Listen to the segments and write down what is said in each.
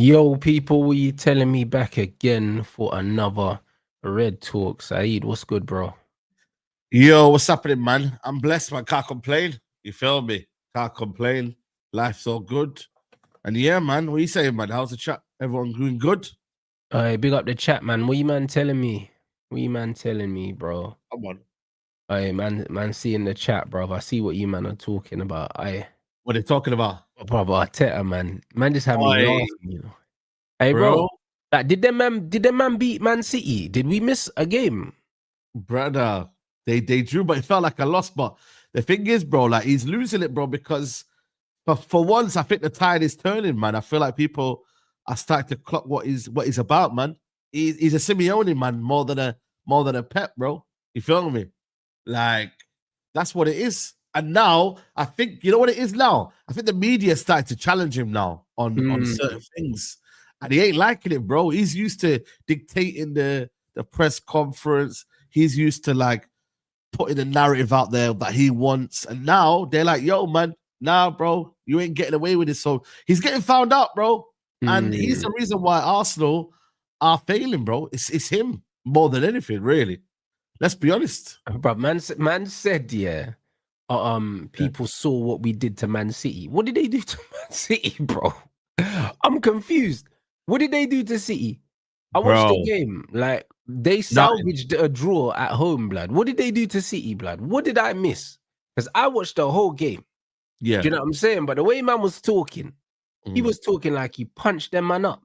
Yo, people, were you telling me back again for another Red Talk? Saeed, what's good, bro? Yo, what's happening, man? I'm blessed, man. Can't complain. You feel me? Can't complain. Life's all good. And yeah, man, what are you saying, man? How's the chat? Everyone doing good? Big up the chat, man. What you man telling me? What you man telling me, bro? Come on. Man, see in the chat, bro. I see what you man are talking about. What are they talking about? Brother, Arteta, man. Man just had me Oi, laughing, you know. Hey, bro. Like, did them man beat Man City? Did we miss a game? Brother, they drew, but it felt like a loss. But the thing is, bro, like he's losing it, bro, because for once, I think the tide is turning, man. I feel like people are starting to clock what he's about, man. He's a Simeone, man, more than a Pep, bro. You feel me? Like that's what it is. And now I think you know what it is now. I think the media started to challenge him now on certain things, and he ain't liking it, bro. He's used to dictating the press conference. He's used to like putting a narrative out there that he wants, and now they're like, "Yo, man, nah, bro, you ain't getting away with it." So he's getting found out, bro, and he's the reason why Arsenal are failing, bro. It's him more than anything, really. Let's be honest. Bro, man said, yeah. People saw what we did to Man City. What did they do to Man City, bro? I'm confused. What did they do to City? I watched the game. Like, they salvaged a draw at home, blood. What did they do to City, blood? What did I miss? Because I watched the whole game. Yeah. Do you know what I'm saying? But the way man was talking, he was talking like he punched them man up.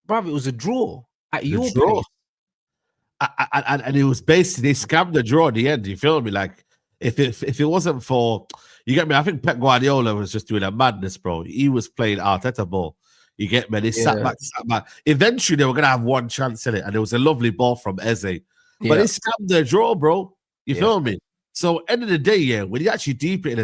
Brother, it was a draw at your place. And it was basically, they scammed the draw at the end. You feel me? Like, if it wasn't for, you get me? I think Pep Guardiola was just doing a madness, bro. He was playing Arteta ball. You get me? They sat back. Eventually, they were going to have one chance in it, and it was a lovely ball from Eze. But they scammed their draw, bro. You feel me? So, end of the day, yeah, when you actually deep it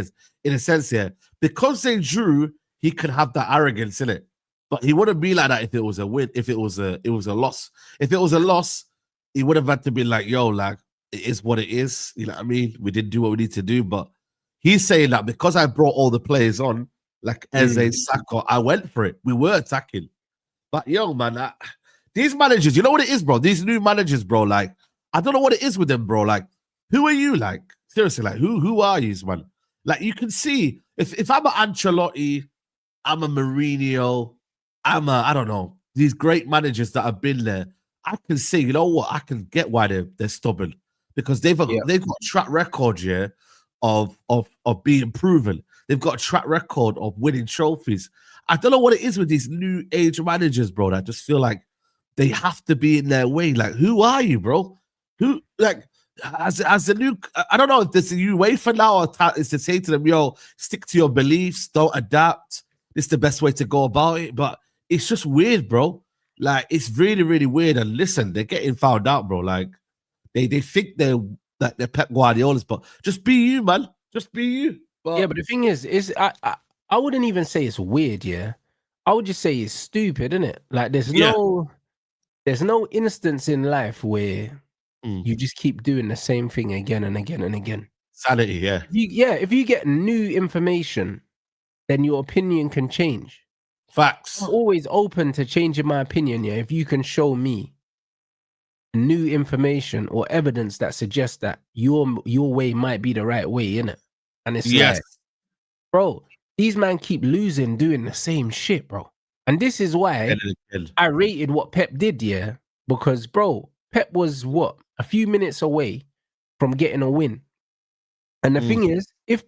in a sense, yeah, because they drew, he could have that arrogance in it. But he wouldn't be like that if it was a win, if it was a loss. If it was a loss, he would have had to be like, yo, like, it is what it is. You know what I mean? We didn't do what we need to do. But he's saying that because I brought all the players on, like Eze, Saka, I went for it. We were attacking. But yo, man, these managers, you know what it is, bro? These new managers, bro, like, I don't know what it is with them, bro. Like, who are you? Like, seriously, like, who are you, man? Like, you can see, if I'm an Ancelotti, I'm a Mourinho, I don't know, these great managers that have been there, I can see, you know what, I can get why they're stubborn. Because they've got track record, yeah, of being proven. They've got a track record of winning trophies. I don't know what it is with these new age managers, bro. I just feel like they have to be in their way. Like, who are you, bro? Who, like, as the new, I don't know if this is you wait for now or is to say to them, yo, stick to your beliefs, don't adapt. This is the best way to go about it. But it's just weird, bro. Like, it's really, really weird. And listen, they're getting found out, bro. Like, they think they're Pep Guardiolas, but just be you, man. Just be you. But the thing is I wouldn't even say it's weird, yeah. I would just say it's stupid, isn't it? Like, there's no instance in life where you just keep doing the same thing again and again and again. Sanity, yeah. If you get new information, then your opinion can change. Facts. I'm always open to changing my opinion, yeah, if you can show me new information or evidence that suggests that your way might be the right way, innit? And it's like, bro, these men keep losing doing the same shit, bro. And this is why I rated what Pep did, yeah, because, bro, Pep was a few minutes away from getting a win. And the thing is, if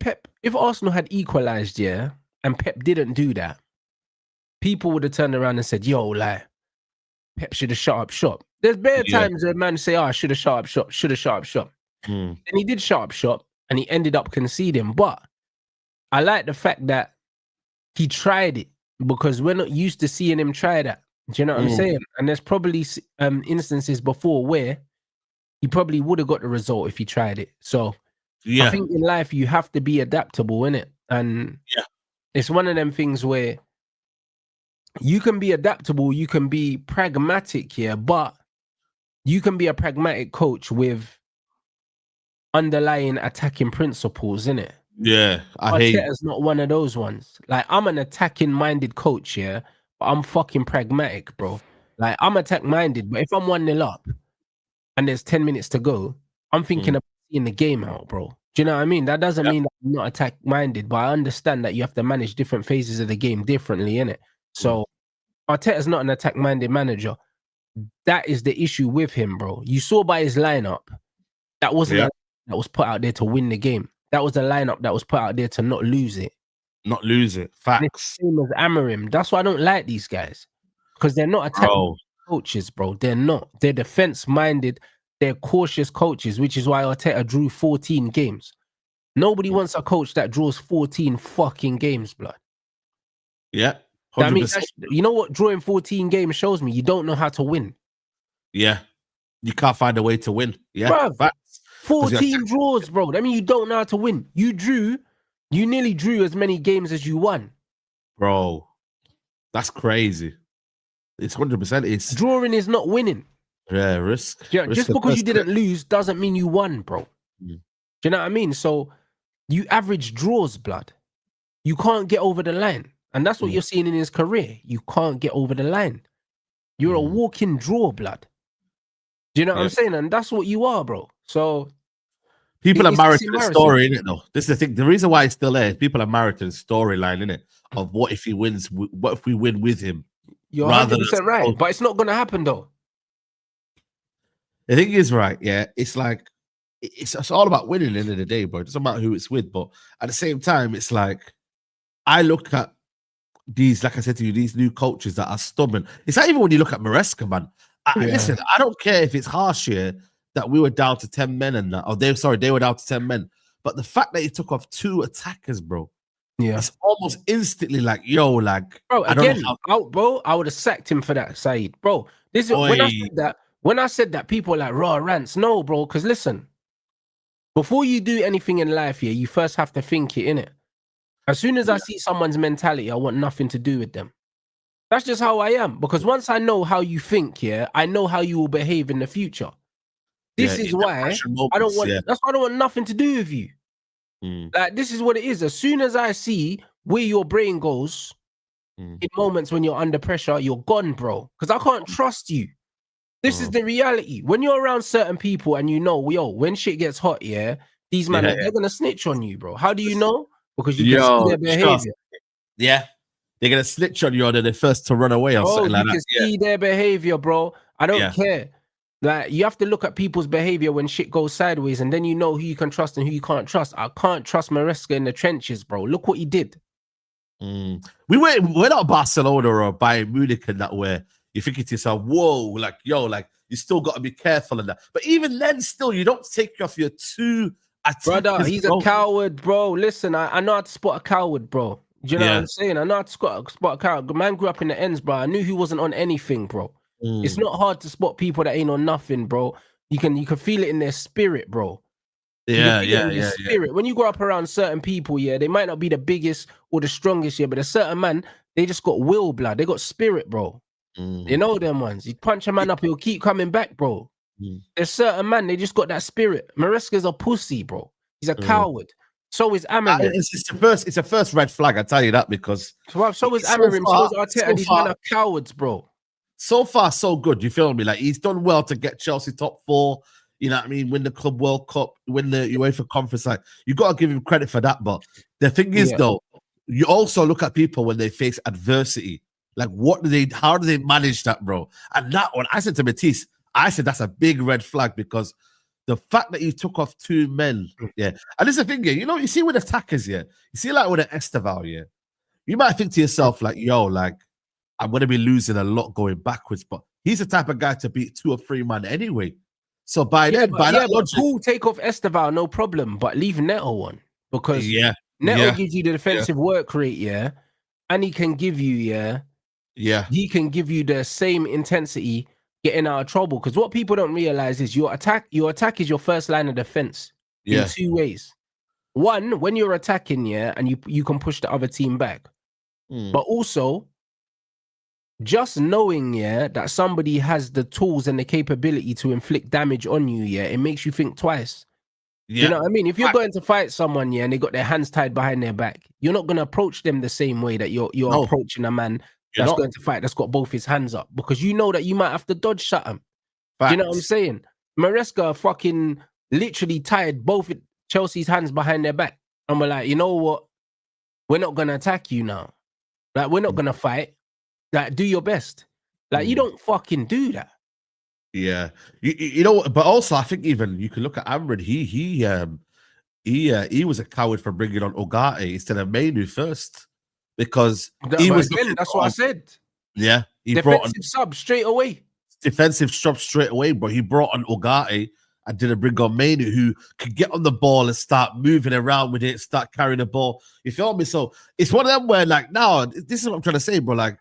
Arsenal had equalized, yeah, and Pep didn't do that, people would have turned around and said, yo, like, Pep should have shut up shop. There's bare times where man say, I should have shut up shop. And he did shut up shop and he ended up conceding. But I like the fact that he tried it because we're not used to seeing him try that. Do you know what I'm saying? And there's probably instances before where he probably would have got the result if he tried it. So I think in life you have to be adaptable, innit? And it's one of them things where you can be adaptable, you can be pragmatic here, but you can be a pragmatic coach with underlying attacking principles, innit? Yeah, Arteta's not one of those ones. Like, I'm an attacking-minded coach here, but I'm fucking pragmatic, bro. Like, I'm attack-minded, but if I'm 1-0 up and there's 10 minutes to go, I'm thinking about seeing the game out, bro. Do you know what I mean? That doesn't mean that I'm not attack-minded, but I understand that you have to manage different phases of the game differently, innit? So, Arteta's not an attack-minded manager. That is the issue with him, bro. You saw by his lineup, that wasn't a lineup that was put out there to win the game. That was a lineup that was put out there to not lose it. Not lose it. Facts. Same as Amorim. That's why I don't like these guys, because they're not attack coaches, bro. They're not. They're defense-minded. They're cautious coaches, which is why Arteta drew 14 games. Nobody wants a coach that draws 14 fucking games, blood. Yeah. 100%. I mean, you know what drawing 14 games shows me? You don't know how to win. Yeah. You can't find a way to win. Yeah. Bruv, Facts. 14 draws, bro. I mean, you don't know how to win. You nearly drew as many games as you won. Bro, that's crazy. It's 100%. It's drawing is not winning. Yeah, risk. Yeah, just because you didn't lose doesn't mean you won, bro. Do you know what I mean? So you average draws, blood. You can't get over the line. And that's what you're seeing in his career. You can't get over the line. You're a walking draw, blood. Do you know what I'm saying? And that's what you are, bro. So people are married to the story, innit, though? This is the thing. The reason why it's still there is people are married to the storyline, innit? Of what if he wins, what if we win with him? You're 100% right. But it's not going to happen, though. The thing is, right, yeah, it's like, it's all about winning at the end of the day, bro. It doesn't matter who it's with, but at the same time, it's like, I look at these, like I said to you, these new coaches that are stubborn. It's not even when you look at Maresca, man. Listen, I don't care if it's harsh here that we were down to 10 men and that, they were down to 10 men. But the fact that he took off 2 attackers, bro, it's almost instantly like, yo, like, bro, again, I would have sacked him for that, Saeed. Bro, this is when I said that, people are like, raw rants. No, bro, because listen, before you do anything in life here, you first have to think it, innit? As soon as I see someone's mentality, I want nothing to do with them. That's just how I am. Because once I know how you think, I know how you will behave in the future. This is why I don't want. That's why I don't want nothing to do with you. Like, this is what it is. As soon as I see where your brain goes in moments when you're under pressure, you're gone, bro. Because I can't trust you. This is the reality. When you're around certain people and you know, yo, when shit gets hot, these men they're gonna snitch on you, bro. How do you know? Because you can see their behavior. Yeah. They're gonna snitch on you, or they're first to run away or something like that. You can see their behavior, bro. I don't care. Like, you have to look at people's behavior when shit goes sideways, and then you know who you can trust and who you can't trust. I can't trust Maresca in the trenches, bro. Look what he did. We're not Barcelona or Bayern Munich in that way. You think to yourself, whoa, like, yo, like, you still got to be careful in that. But even then, still, you don't take off your 2 attackers. Brother, he's a coward, bro. Listen, I know how to spot a coward, bro. Do you know what I'm saying? I know how to spot a coward. The man grew up in the ends, bro. I knew he wasn't on anything, bro. It's not hard to spot people that ain't on nothing, bro. You can feel it in their spirit, bro. Spirit. When you grow up around certain people, they might not be the biggest or the strongest, but a certain man, they just got will, blood. They got spirit, bro. You know them ones. You punch a man up, he'll keep coming back, bro. There's certain man, they just got that spirit. Maresca's a pussy, bro. He's a coward. So is Amorim. It's a first red flag, I tell you that, because so is Amorim, so is Arteta. These men are cowards, bro. So far, so good. You feel me? Like, he's done well to get Chelsea top 4. You know what I mean? Win the Club World Cup, win the UEFA Conference. Like, you got to give him credit for that. But the thing is, though, you also look at people when they face adversity. Like, how do they manage that, bro? And that one, I said to Matisse, I said that's a big red flag, because the fact that you took off 2 men, and this is the thing, you see with attackers, you see like with an Esteval, you might think to yourself, like, yo, like, I'm going to be losing a lot going backwards, but he's the type of guy to beat 2 or 3 man anyway. So by that logic, cool, take off Esteval, no problem, but leave Neto on, because Neto gives you the defensive work rate, and he can give you, he can give you the same intensity getting out of trouble. Because what people don't realize is your attack is your first line of defense in 2 ways. One, when you're attacking, and you can push the other team back, but also just knowing, that somebody has the tools and the capability to inflict damage on you, it makes you think twice. You know what I mean? If you're going to fight someone, and they got their hands tied behind their back, you're not going to approach them the same way that you're approaching a man that's going to fight, that's got both his hands up, because you know that you might have to dodge something. Do you know what I'm saying? Maresca fucking literally tied both Chelsea's hands behind their back. And we're like, you know what? We're not going to attack you now. Like, we're not going to fight. Like, do your best. Like, you don't fucking do that. Yeah. You know, but also I think even you can look at Amrin. He was a coward for bringing on Ugarte instead of Mainu first, because he was again, that's what I said. Yeah, he defensive sub straight away. Defensive sub straight away, bro. He brought on Ugarte and didn't bring on Mainu, who could get on the ball and start moving around with it, start carrying the ball. You feel me? So it's one of them where, like, now this is what I'm trying to say, bro. Like,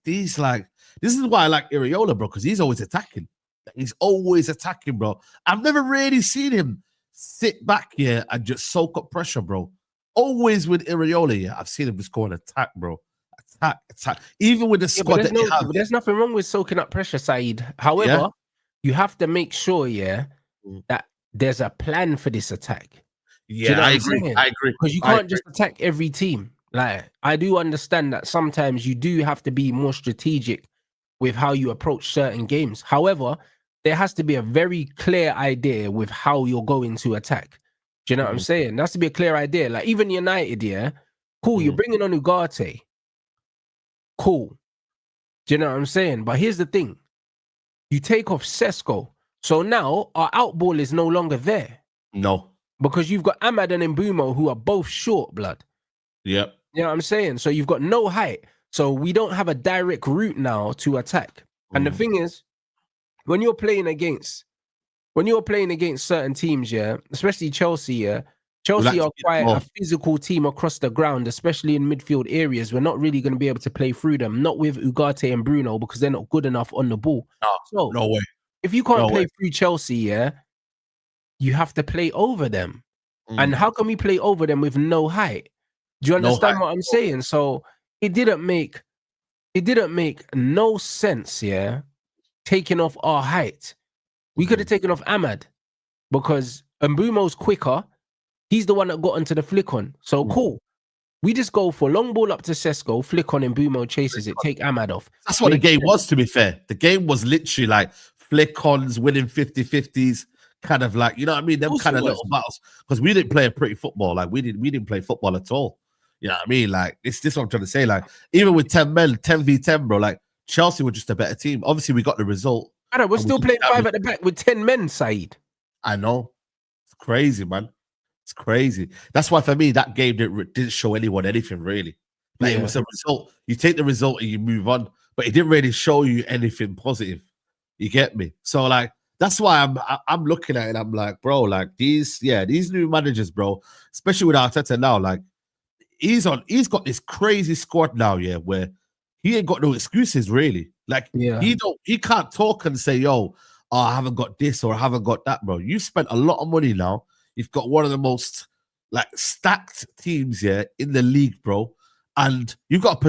this is why I like Iraola, bro, because he's always attacking. He's always attacking, bro. I've never really seen him sit back here and just soak up pressure, bro. Always with Iraola, yeah, I've seen him just go and attack, bro. Attack. Even with the squad but there's nothing wrong with soaking up pressure, Saeed. However, you have to make sure, that there's a plan for this attack. Yeah, I agree. Because you can't just attack every team. Like, I do understand that sometimes you do have to be more strategic with how you approach certain games. However, there has to be a very clear idea with how you're going to attack. Do you know what I'm saying? There has to be a clear idea. Like, even United, cool, you're bringing on Ugarte. Cool. Do you know what I'm saying? But here's the thing. You take off Sesko. So now our outball is no longer there. No. Because you've got Ahmad and Mbumo, who are both short, blood. Yep. You know what I'm saying? So you've got no height. So we don't have a direct route now to attack. And the thing is, when you're playing against certain teams, especially Chelsea, Chelsea are quite a physical team across the ground, especially in midfield areas. We're not really going to be able to play through them, not with Ugarte and Bruno, because they're not good enough on the ball. No way. If you can't play through Chelsea, you have to play over them. And how can we play over them with no height? Do you understand what I'm saying? So it didn't make no sense, taking off our height. We could have taken off Ahmad, because Mbumo's quicker. He's the one that got onto the flick on. So cool. We just go for long ball up to Sesko, flick on, and Mbumo chases it, take Ahmad off. That's what the game was, to be fair. The game was literally like flick ons, winning 50-50s, kind of like, you know what I mean? Them kind of little battles. Because we didn't play a pretty football. Like, we didn't play football at all. You know what I mean? Like, this is what I'm trying to say. Like, even with 10 men, 10v10, bro, like, Chelsea were just a better team. Obviously, we got the result. We're still playing 5 at the back with 10 men, Saeed. I know. It's crazy, man. It's crazy. That's why, for me, that game didn't show anyone anything, really. Like, it was a result. You take the result and you move on. But it didn't really show you anything positive. You get me? So, like, that's why I'm looking at it. I'm like, bro, like, these new managers, bro, especially with Arteta now, like, he's got this crazy squad now, where he ain't got no excuses, really. Like, he can't talk and say, yo, I haven't got this or I haven't got that, bro. You spent a lot of money now. You've got one of the most, like, stacked teams in the league, bro. And you've got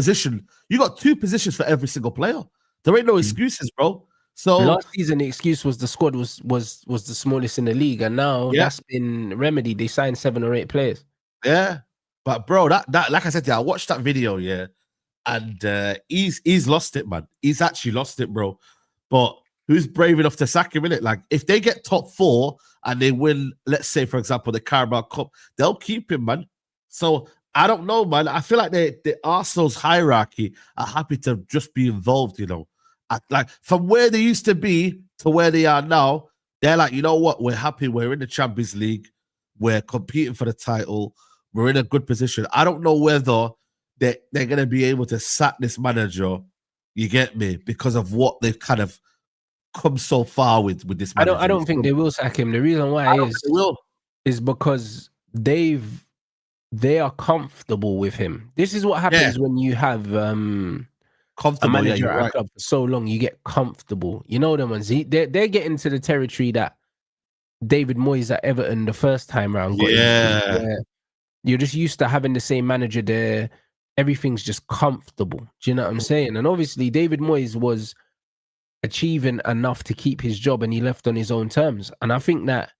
you got 2 positions for every single player. There ain't no excuses, bro. So last season the excuse was the squad was the smallest in the league, and now that's been remedied. They signed 7 or 8 players. Yeah. But bro, that like I said, I watched that video, and he's lost it, man. He's actually lost it, bro. But who's brave enough to sack him, innit? Like, if they get top 4 and they win, let's say, for example, the Carabao Cup, they'll keep him, man. So I don't know, man. I feel like the Arsenal's hierarchy are happy to just be involved, you know. Like, from where they used to be to where they are now, they're like, you know what? We're happy. We're in the Champions League. We're competing for the title. We're in a good position. I don't know whether they're going to be able to sack this manager, you get me, because of what they've kind of come so far with this manager. I don't think they will sack him. The reason why is because they are comfortable with him. This is what happens when you have a manager at a club for so long. You get comfortable. You know them ones. They're getting to the territory that David Moyes at Everton the first time round got into. You're just used to having the same manager there. Everything's just comfortable. Do you know what I'm saying? And obviously, David Moyes was achieving enough to keep his job, and he left on his own terms. And I think that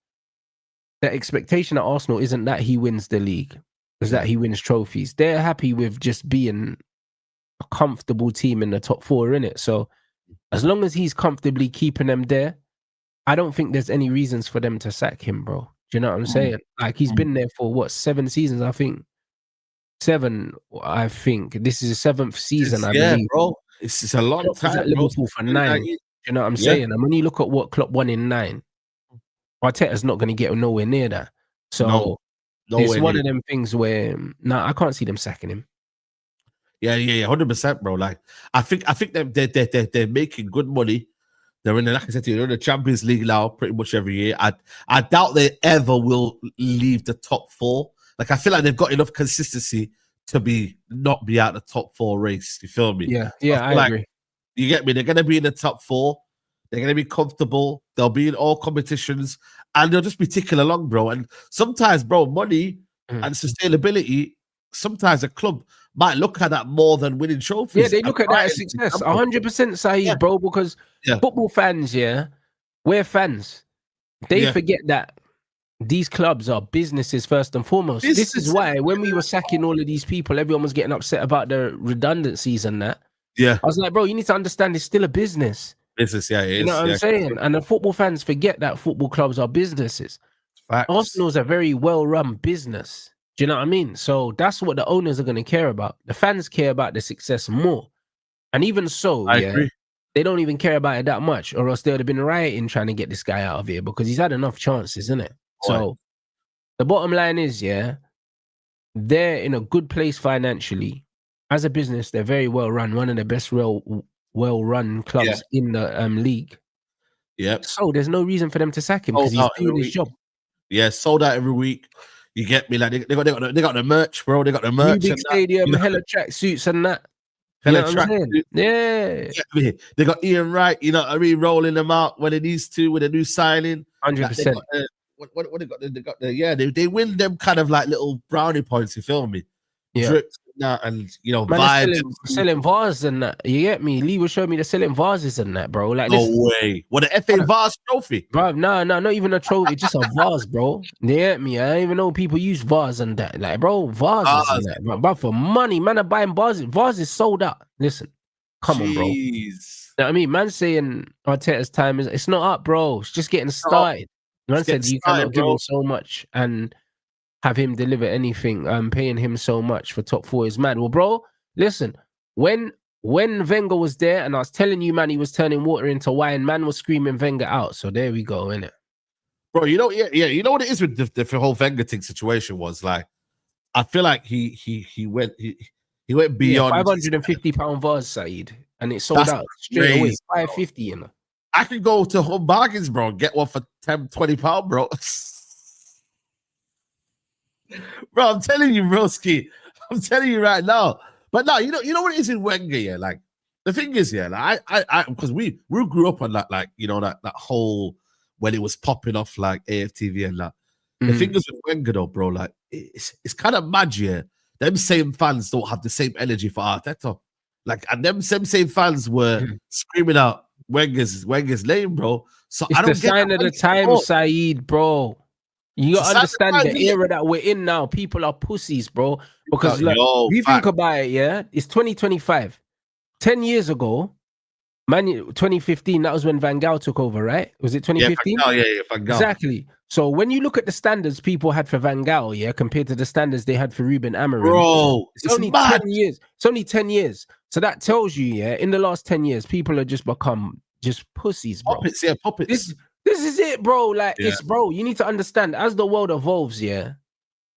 the expectation at Arsenal isn't that he wins the league, it's that he wins trophies. They're happy with just being a comfortable team in the top 4, innit? So as long as he's comfortably keeping them there, I don't think there's any reasons for them to sack him, bro. Do you know what I'm saying? Like, he's been there for what, 7 seasons, I think. 7, I think. This is his 7th season, I believe. Bro. It's a long Klopp was time, at Liverpool for 9. Do you know what I'm saying? And when you look at what Klopp won in 9, Arteta's not going to get nowhere near that. So it's one of them things where, I can't see them sacking him. Yeah, 100%, bro. Like, I think they're making good money. They're in the, like I said to you, they're in the Champions League now pretty much every year. I doubt they ever will leave the top 4. Like, I feel like they've got enough consistency to not be out the top 4 race. You feel me? Yeah, I agree. You get me? They're gonna be in the top 4. They're gonna be comfortable. They'll be in all competitions, and they'll just be ticking along, bro. And sometimes, bro, money and sustainability. Sometimes a club might look at that more than winning trophies. Yeah, they look at that as success. 100%, Saeed, bro. Because football fans, we're fans. They forget that these clubs are businesses first and foremost. This is why when we were sacking all of these people, everyone was getting upset about the redundancies and that. Yeah, I was like, bro, you need to understand it's still a business. Business, it is. You know what I'm saying? And the football fans forget that football clubs are businesses. Facts. Arsenal's a very well-run business. Do you know what I mean? So that's what the owners are going to care about. The fans care about the success more. And even so, I agree. They don't even care about it that much, or else they would have been rioting trying to get this guy out of here because he's had enough chances, isn't it? So the bottom line is, they're in a good place financially. As a business, they're very well run, one of the best well-run clubs in the league. Yep. So there's no reason for them to sack him because he's doing his job. Yeah, sold out every week. You get me? Like they got the merch, bro. They got the merch. New big stadium, hella track suits and that. Hella track suits. Yeah. They got Ian Wright, you know what I mean, rolling them out when it needs to with a new signing. 100%. What they got there? They win them kind of like little brownie points, you feel me? Yeah. Drips and you know, vibes. Selling vases and that. You get me? Lee was showing me they're selling vases and that, bro. Like, no way. What, a FA vase trophy? Bro, no, not even a trophy, just a vase, bro. You get me? I don't even know people use vase and that. Like, bro, vases and that. But for money, man are buying vases. Vases sold out. Listen, come on, bro. You know what I mean? Man saying Arteta's time it's not up, bro. It's just getting started. Man said you cannot give him so much and have him deliver anything. Paying him so much for top 4 is mad. Well, bro, listen, when Wenger was there and I was telling you, man, he was turning water into wine, man was screaming Wenger out. So there we go, innit? Bro, you know, you know what it is with the whole Wenger thing situation was like, I feel like he went beyond £550 vase, Saeed, and it sold out straight away. 550, you know. I could go to Home Bargains, bro, and get one for £10-20, bro. Bro, I'm telling you, broski. I'm telling you right now. But no, you know what it is in Wenger, yeah. Like the thing is, yeah, like I because we grew up on that, like, you know, that whole when it was popping off like AFTV and that. The thing is with Wenger though, bro, like it's kind of mad, yeah. Them same fans don't have the same energy for Arteta. Like, and them same fans were screaming out Wenger's name, bro. So it's I don't the sign of the time, Saeed, bro. You gotta understand the era that we're in now. People are pussies, bro. Because like, you think about it, yeah, it's 2025. 10 years ago, 2015, that was when Van Gaal took over, right? Was it 2015? Yeah, Van Gaal. Exactly. So when you look at the standards people had for Van Gaal, yeah, compared to the standards they had for Ruben Amorim, bro, it's only mad. 10 years. It's only 10 years. So that tells you, yeah, in the last 10 years, people have just become just pussies, bro. Puppets. This is it, bro. Like, it's, bro, you need to understand, as the world evolves, yeah,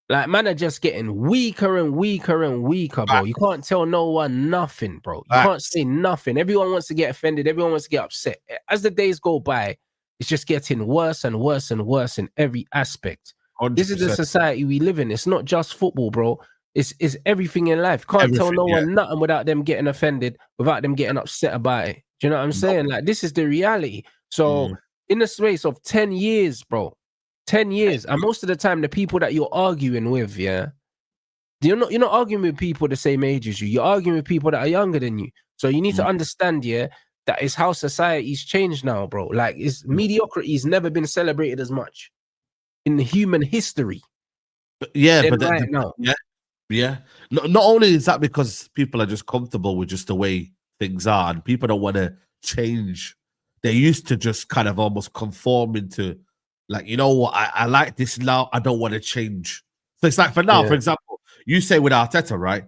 like, man are just getting weaker and weaker and weaker, bro. You can't tell no one nothing, bro. You can't say nothing. Everyone wants to get offended. Everyone wants to get upset. As the days go by, it's just getting worse and worse and worse in every aspect. 100%. This is the society we live in. It's not just football, bro. It's everything in life. Can't tell no one nothing without them getting offended, without them getting upset about it. Do you know what I'm saying? Like, this is the reality. So in the space of 10 years, bro, 10 years, and most of the time, the people that you're arguing with, yeah, you're not arguing with people the same age as you. You're arguing with people that are younger than you. So you need to understand, yeah, that is how society's changed now, bro. Like, mediocrity's never been celebrated as much in human history. But yeah, right now. Yeah. Yeah. Not only is that because people are just comfortable with just the way things are, and people don't want to change. They used to just kind of almost conform into, like, you know what, I like this now. I don't want to change. So it's like for now, for example, you say with Arteta, right?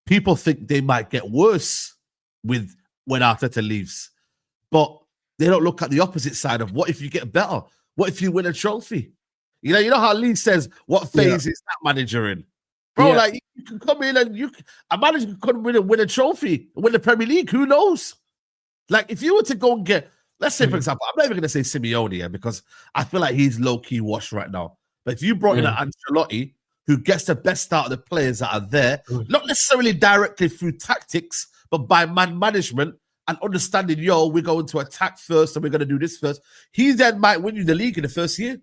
People think they might get worse with when Arteta leaves, but they don't look at the opposite side of what if you get better? What if you win a trophy? You know how Lee says, what phase is that manager in? Bro, like you can come in and a manager can come in and win a trophy, win the Premier League. Who knows? Like if you were to go and get, let's say, for example, I'm not even going to say Simeone because I feel like he's low-key washed right now. But if you brought in an Ancelotti who gets the best out of the players that are there, not necessarily directly through tactics, but by management and understanding, we're going to attack first and we're going to do this first. He then might win you the league in the first year.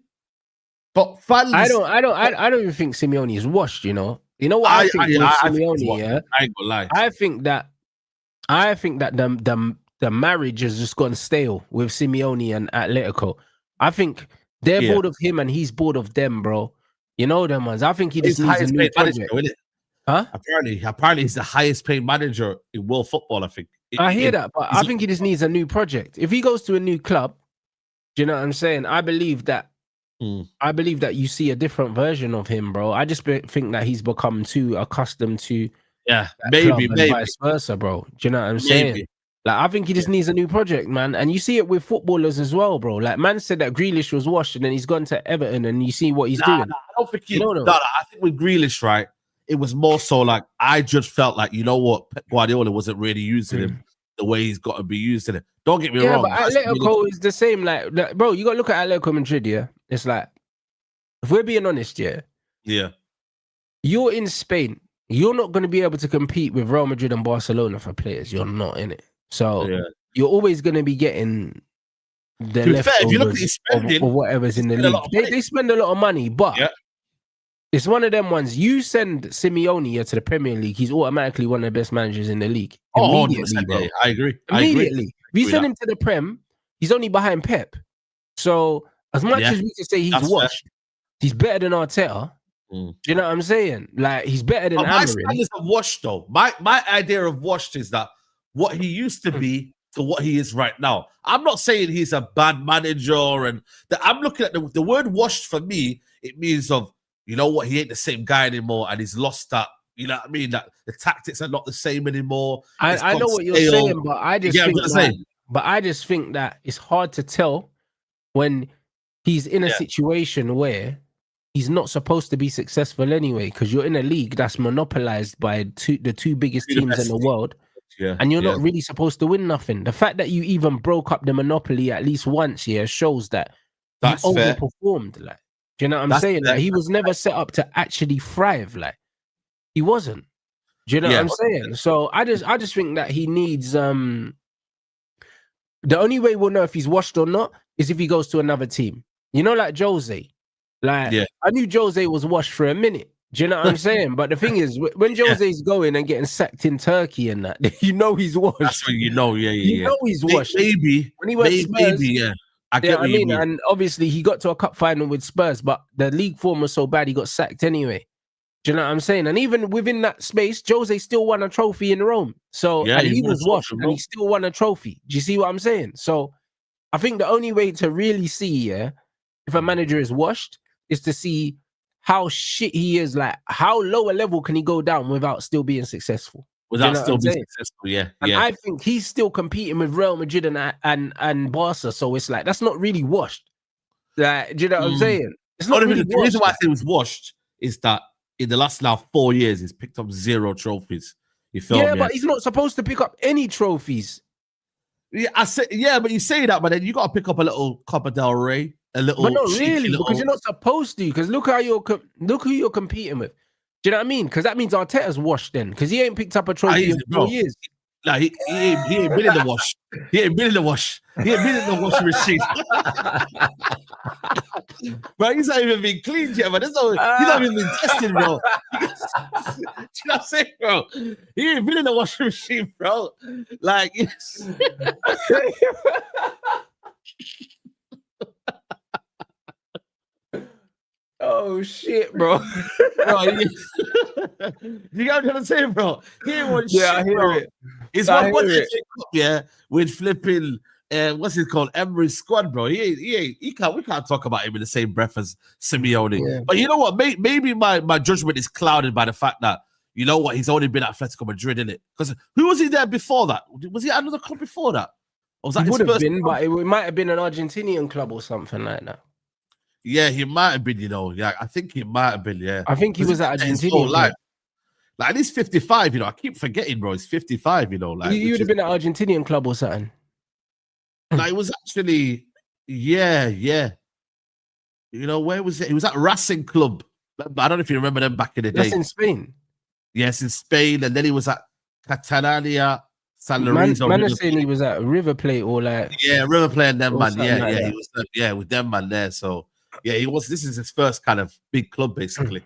But fans, I don't even think Simeone is washed. You know what I think with Simeone. I ain't gonna lie. I think that the marriage has just gone stale with Simeone and Atletico. I think they're bored of him and he's bored of them, bro. You know them ones. I think he just needs a new project. Huh? Apparently, he's the highest paid manager in world football. I think. I hear that, but I think he just needs a new project. If he goes to a new club, do you know what I'm saying? I believe that you see a different version of him, bro. I just think that he's become too accustomed to maybe vice versa, bro. Do you know what I'm saying? Like, I think he just needs a new project, man. And you see it with footballers as well, bro. Like, man said that Grealish was washed and then he's gone to Everton and you see what he's doing. I don't think I think with Grealish, right, it was more so like, I just felt like, you know what, Pep Guardiola wasn't really using him the way he's got to be using it. Don't get me wrong. But Atletico is the same. Like, bro, you got to look at Atletico Madrid, yeah? It's like, if we're being honest, yeah, you're in Spain. You're not going to be able to compete with Real Madrid and Barcelona for players. You're not in it. So you're always going to be getting the leftovers or whatever's in the league. They spend a lot of money, but it's one of them ones. You send Simeone to the Premier League, he's automatically one of the best managers in the league. Immediately, bro. I agree. Immediately. If you send him to the Prem, he's only behind Pep. So as much as we can say he's washed, he's better than Arteta. Do you know what I'm saying? Like, he's better than Amorim. My standards of washed, though. My idea of washed is that what he used to be to what he is right now. I'm not saying he's a bad manager, and I'm looking at the word washed for me. It means of, you know what, he ain't the same guy anymore, and he's lost that. You know what I mean? That the tactics are not the same anymore. I know what you're saying, but I just think that it's hard to tell when he's in a situation where he's not supposed to be successful anyway, because you're in a league that's monopolized by the two biggest teams in the world. And you're not really supposed to win nothing. The fact that you even broke up the monopoly at least once, shows that you overperformed. Like, do you know what I'm saying? Like, he was never set up to actually thrive. Like, he wasn't. Do you know what I'm saying? So I just think that he needs the only way we'll know if he's washed or not is if he goes to another team. You know, like Jose. Like, I knew Jose was washed for a minute. Do you know what I'm saying? But the thing is, when Jose's going and getting sacked in Turkey and that, you know he's washed. That's when you know, You know he's washed. Maybe. When he went Spurs, I get what you mean. And obviously he got to a cup final with Spurs, but the league form was so bad he got sacked anyway. Do you know what I'm saying? And even within that space, Jose still won a trophy in Rome. So, and he was washed and he still won a trophy. Do you see what I'm saying? So I think the only way to really see, if a manager is washed, is to see how shit he is. Like, how low a level can he go down without still being successful? Without still being successful, And I think he's still competing with Real Madrid and Barca. So it's like, that's not really washed. Like, do you know what I'm saying? It's not really the reason why I say it was washed is that in the last 4 years, he's picked up 0 trophies. You feel me? But he's not supposed to pick up any trophies. Yeah, but you say that, but then you got to pick up a little Copa del Rey, a little. But not really, because you're not supposed to. Because look who you're competing with. Do you know what I mean? Because that means Arteta's washed then, because he ain't picked up a trophy in 4 years. Nah, he ain't been in the wash. He ain't been in the wash. He ain't been in the washing machine. But he's not even been cleaned yet, but he's not even been tested, bro. Do you know what I'm saying, bro? He ain't been in the washing machine, bro. Like, oh shit, bro. You get what I'm saying, bro? He was Yeah, I shit, hear bro. it. He's I one hear FA it. Cup, yeah, with flipping what's it called? Emery's squad, bro. He can't we can't talk about him in the same breath as Simeone. Yeah. But you know what? Maybe my judgment is clouded by the fact that you know what, he's only been at Atletico Madrid, innit? Because who was he there before that? Was he at another club before that? Or was that He his would have first been, club? but it might have been an Argentinian club or something like that. Yeah, he might have been, you know. Yeah, I think he might have been, yeah. I think he was at His whole Argentinian life. club. Like, and he's 55, you know. I keep forgetting, bro. He's 55, you know. Like, He would have been at Argentinian club or something. Like, it was actually, yeah. You know, where was it? He was at Racing Club. I don't know if you remember them back in the day. That's in Spain. Yes, in Spain. And then he was at Catalonia, San Lorenzo. Man is saying he was at River Plate or like... Yeah, River Plate and them, man. Like that. He was, with them, man, there. So, yeah, this is his first kind of big club, basically.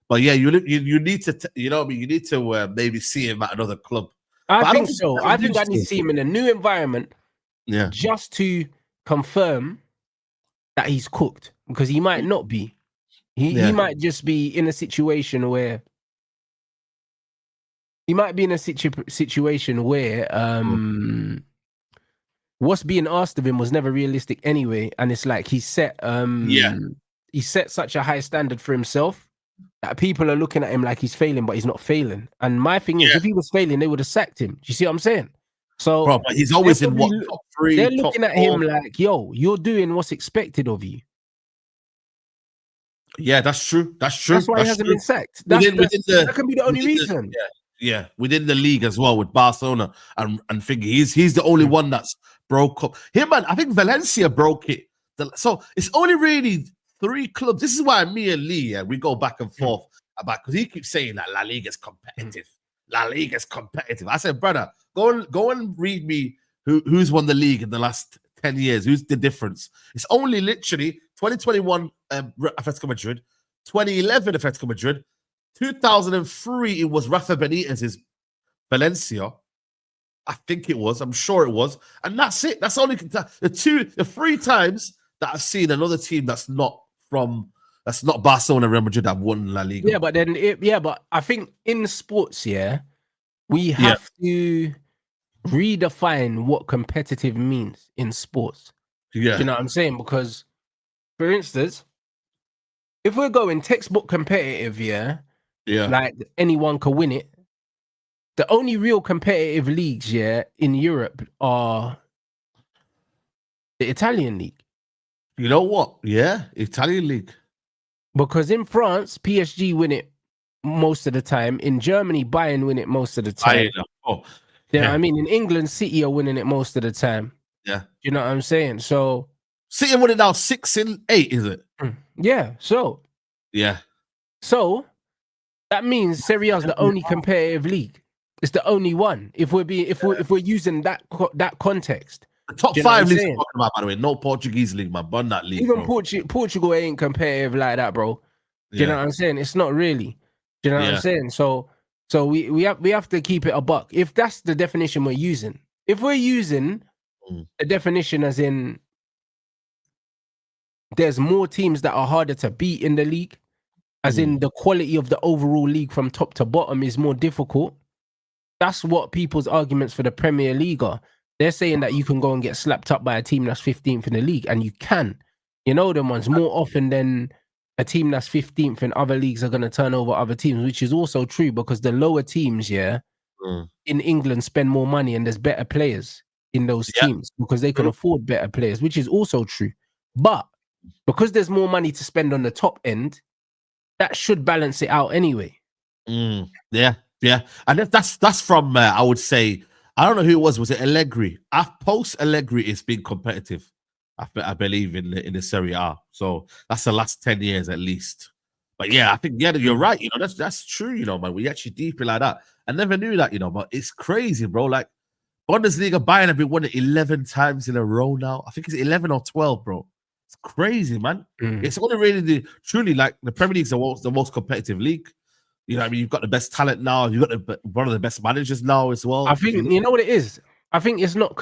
But yeah, you need to, you know what I mean? You need to maybe see him at another club. I think so. I think I need to see him in a new environment. Yeah. Just to confirm that he's cooked, because he might not be. He might just be in a situation where what's being asked of him was never realistic anyway, and it's like he set such a high standard for himself that people are looking at him like he's failing, but he's not failing. And my thing is, if he was failing, they would have sacked him. Do you see what I'm saying? So, bro, but he's always in what, top 3. They're looking at him like, yo, you're doing what's expected of you. Yeah, that's true. That's why he hasn't been sacked. That can be the only reason. Yeah, within the league as well with Barcelona and figure he's the only one that's broke up. Him and I think Valencia broke it. So it's only really 3 clubs. This is why me and Lee, we go back and forth about, because he keeps saying that La Liga is competitive. La Liga is competitive. I said, brother, go and read me who's won the league in the last 10 years. Who's the difference? It's only literally 2021 Atletico Madrid, 2011 Atletico Madrid, 2003 it was Rafa Benitez's Valencia. I think it was. I'm sure it was. And that's it. That's only the 3 times that I've seen another team that's not Barcelona, Real Madrid that won La Liga. Yeah, but then but I think in sports, we have to redefine what competitive means in sports. Yeah. Do you know what I'm saying? Because, for instance, if we're going textbook competitive, like anyone can win it, the only real competitive leagues, in Europe are the Italian league. You know what? Yeah, Italian league. Because in France, PSG win it most of the time. In Germany, Bayern win it most of the time. You know what I mean? In England, City are winning it most of the time. Yeah. You know what I'm saying? So City won it now 6 in 8, is it? Yeah. So that means Serie A is the only competitive league. It's the only one. If we're using that context. The top 5 leagues talking about, by the way, no Portuguese league, man. Burn that league. Even Portugal ain't competitive like that, bro. Do you know what I'm saying? It's not really. Do you know what I'm saying? So we have to keep it a buck. If that's the definition we're using, if we're using a definition as in there's more teams that are harder to beat in the league, as in the quality of the overall league from top to bottom is more difficult. That's what people's arguments for the Premier League are. They're saying that you can go and get slapped up by a team that's 15th in the league, and you can. You know them ones more often than a team that's 15th in other leagues are going to turn over other teams, which is also true because the lower teams, in England spend more money and there's better players in those teams because they can afford better players, which is also true. But because there's more money to spend on the top end, that should balance it out anyway. Yeah. And that's from, I would say, I don't know who it was. Was it Allegri? Post Allegri, it's been competitive. I believe in the Serie A. So that's the last 10 years at least. But yeah, I think you're right. You know, that's true. You know, man, we actually deep it like that. I never knew that. You know, but it's crazy, bro. Like Bundesliga, Bayern have been won it 11 times in a row now. I think it's 11 or 12, bro. It's crazy, man. It's only really truly like the Premier League's the most competitive league. You know what I mean? You've got the best talent now. You've got one of the best managers now as well. I think, you know what it is? I think it's not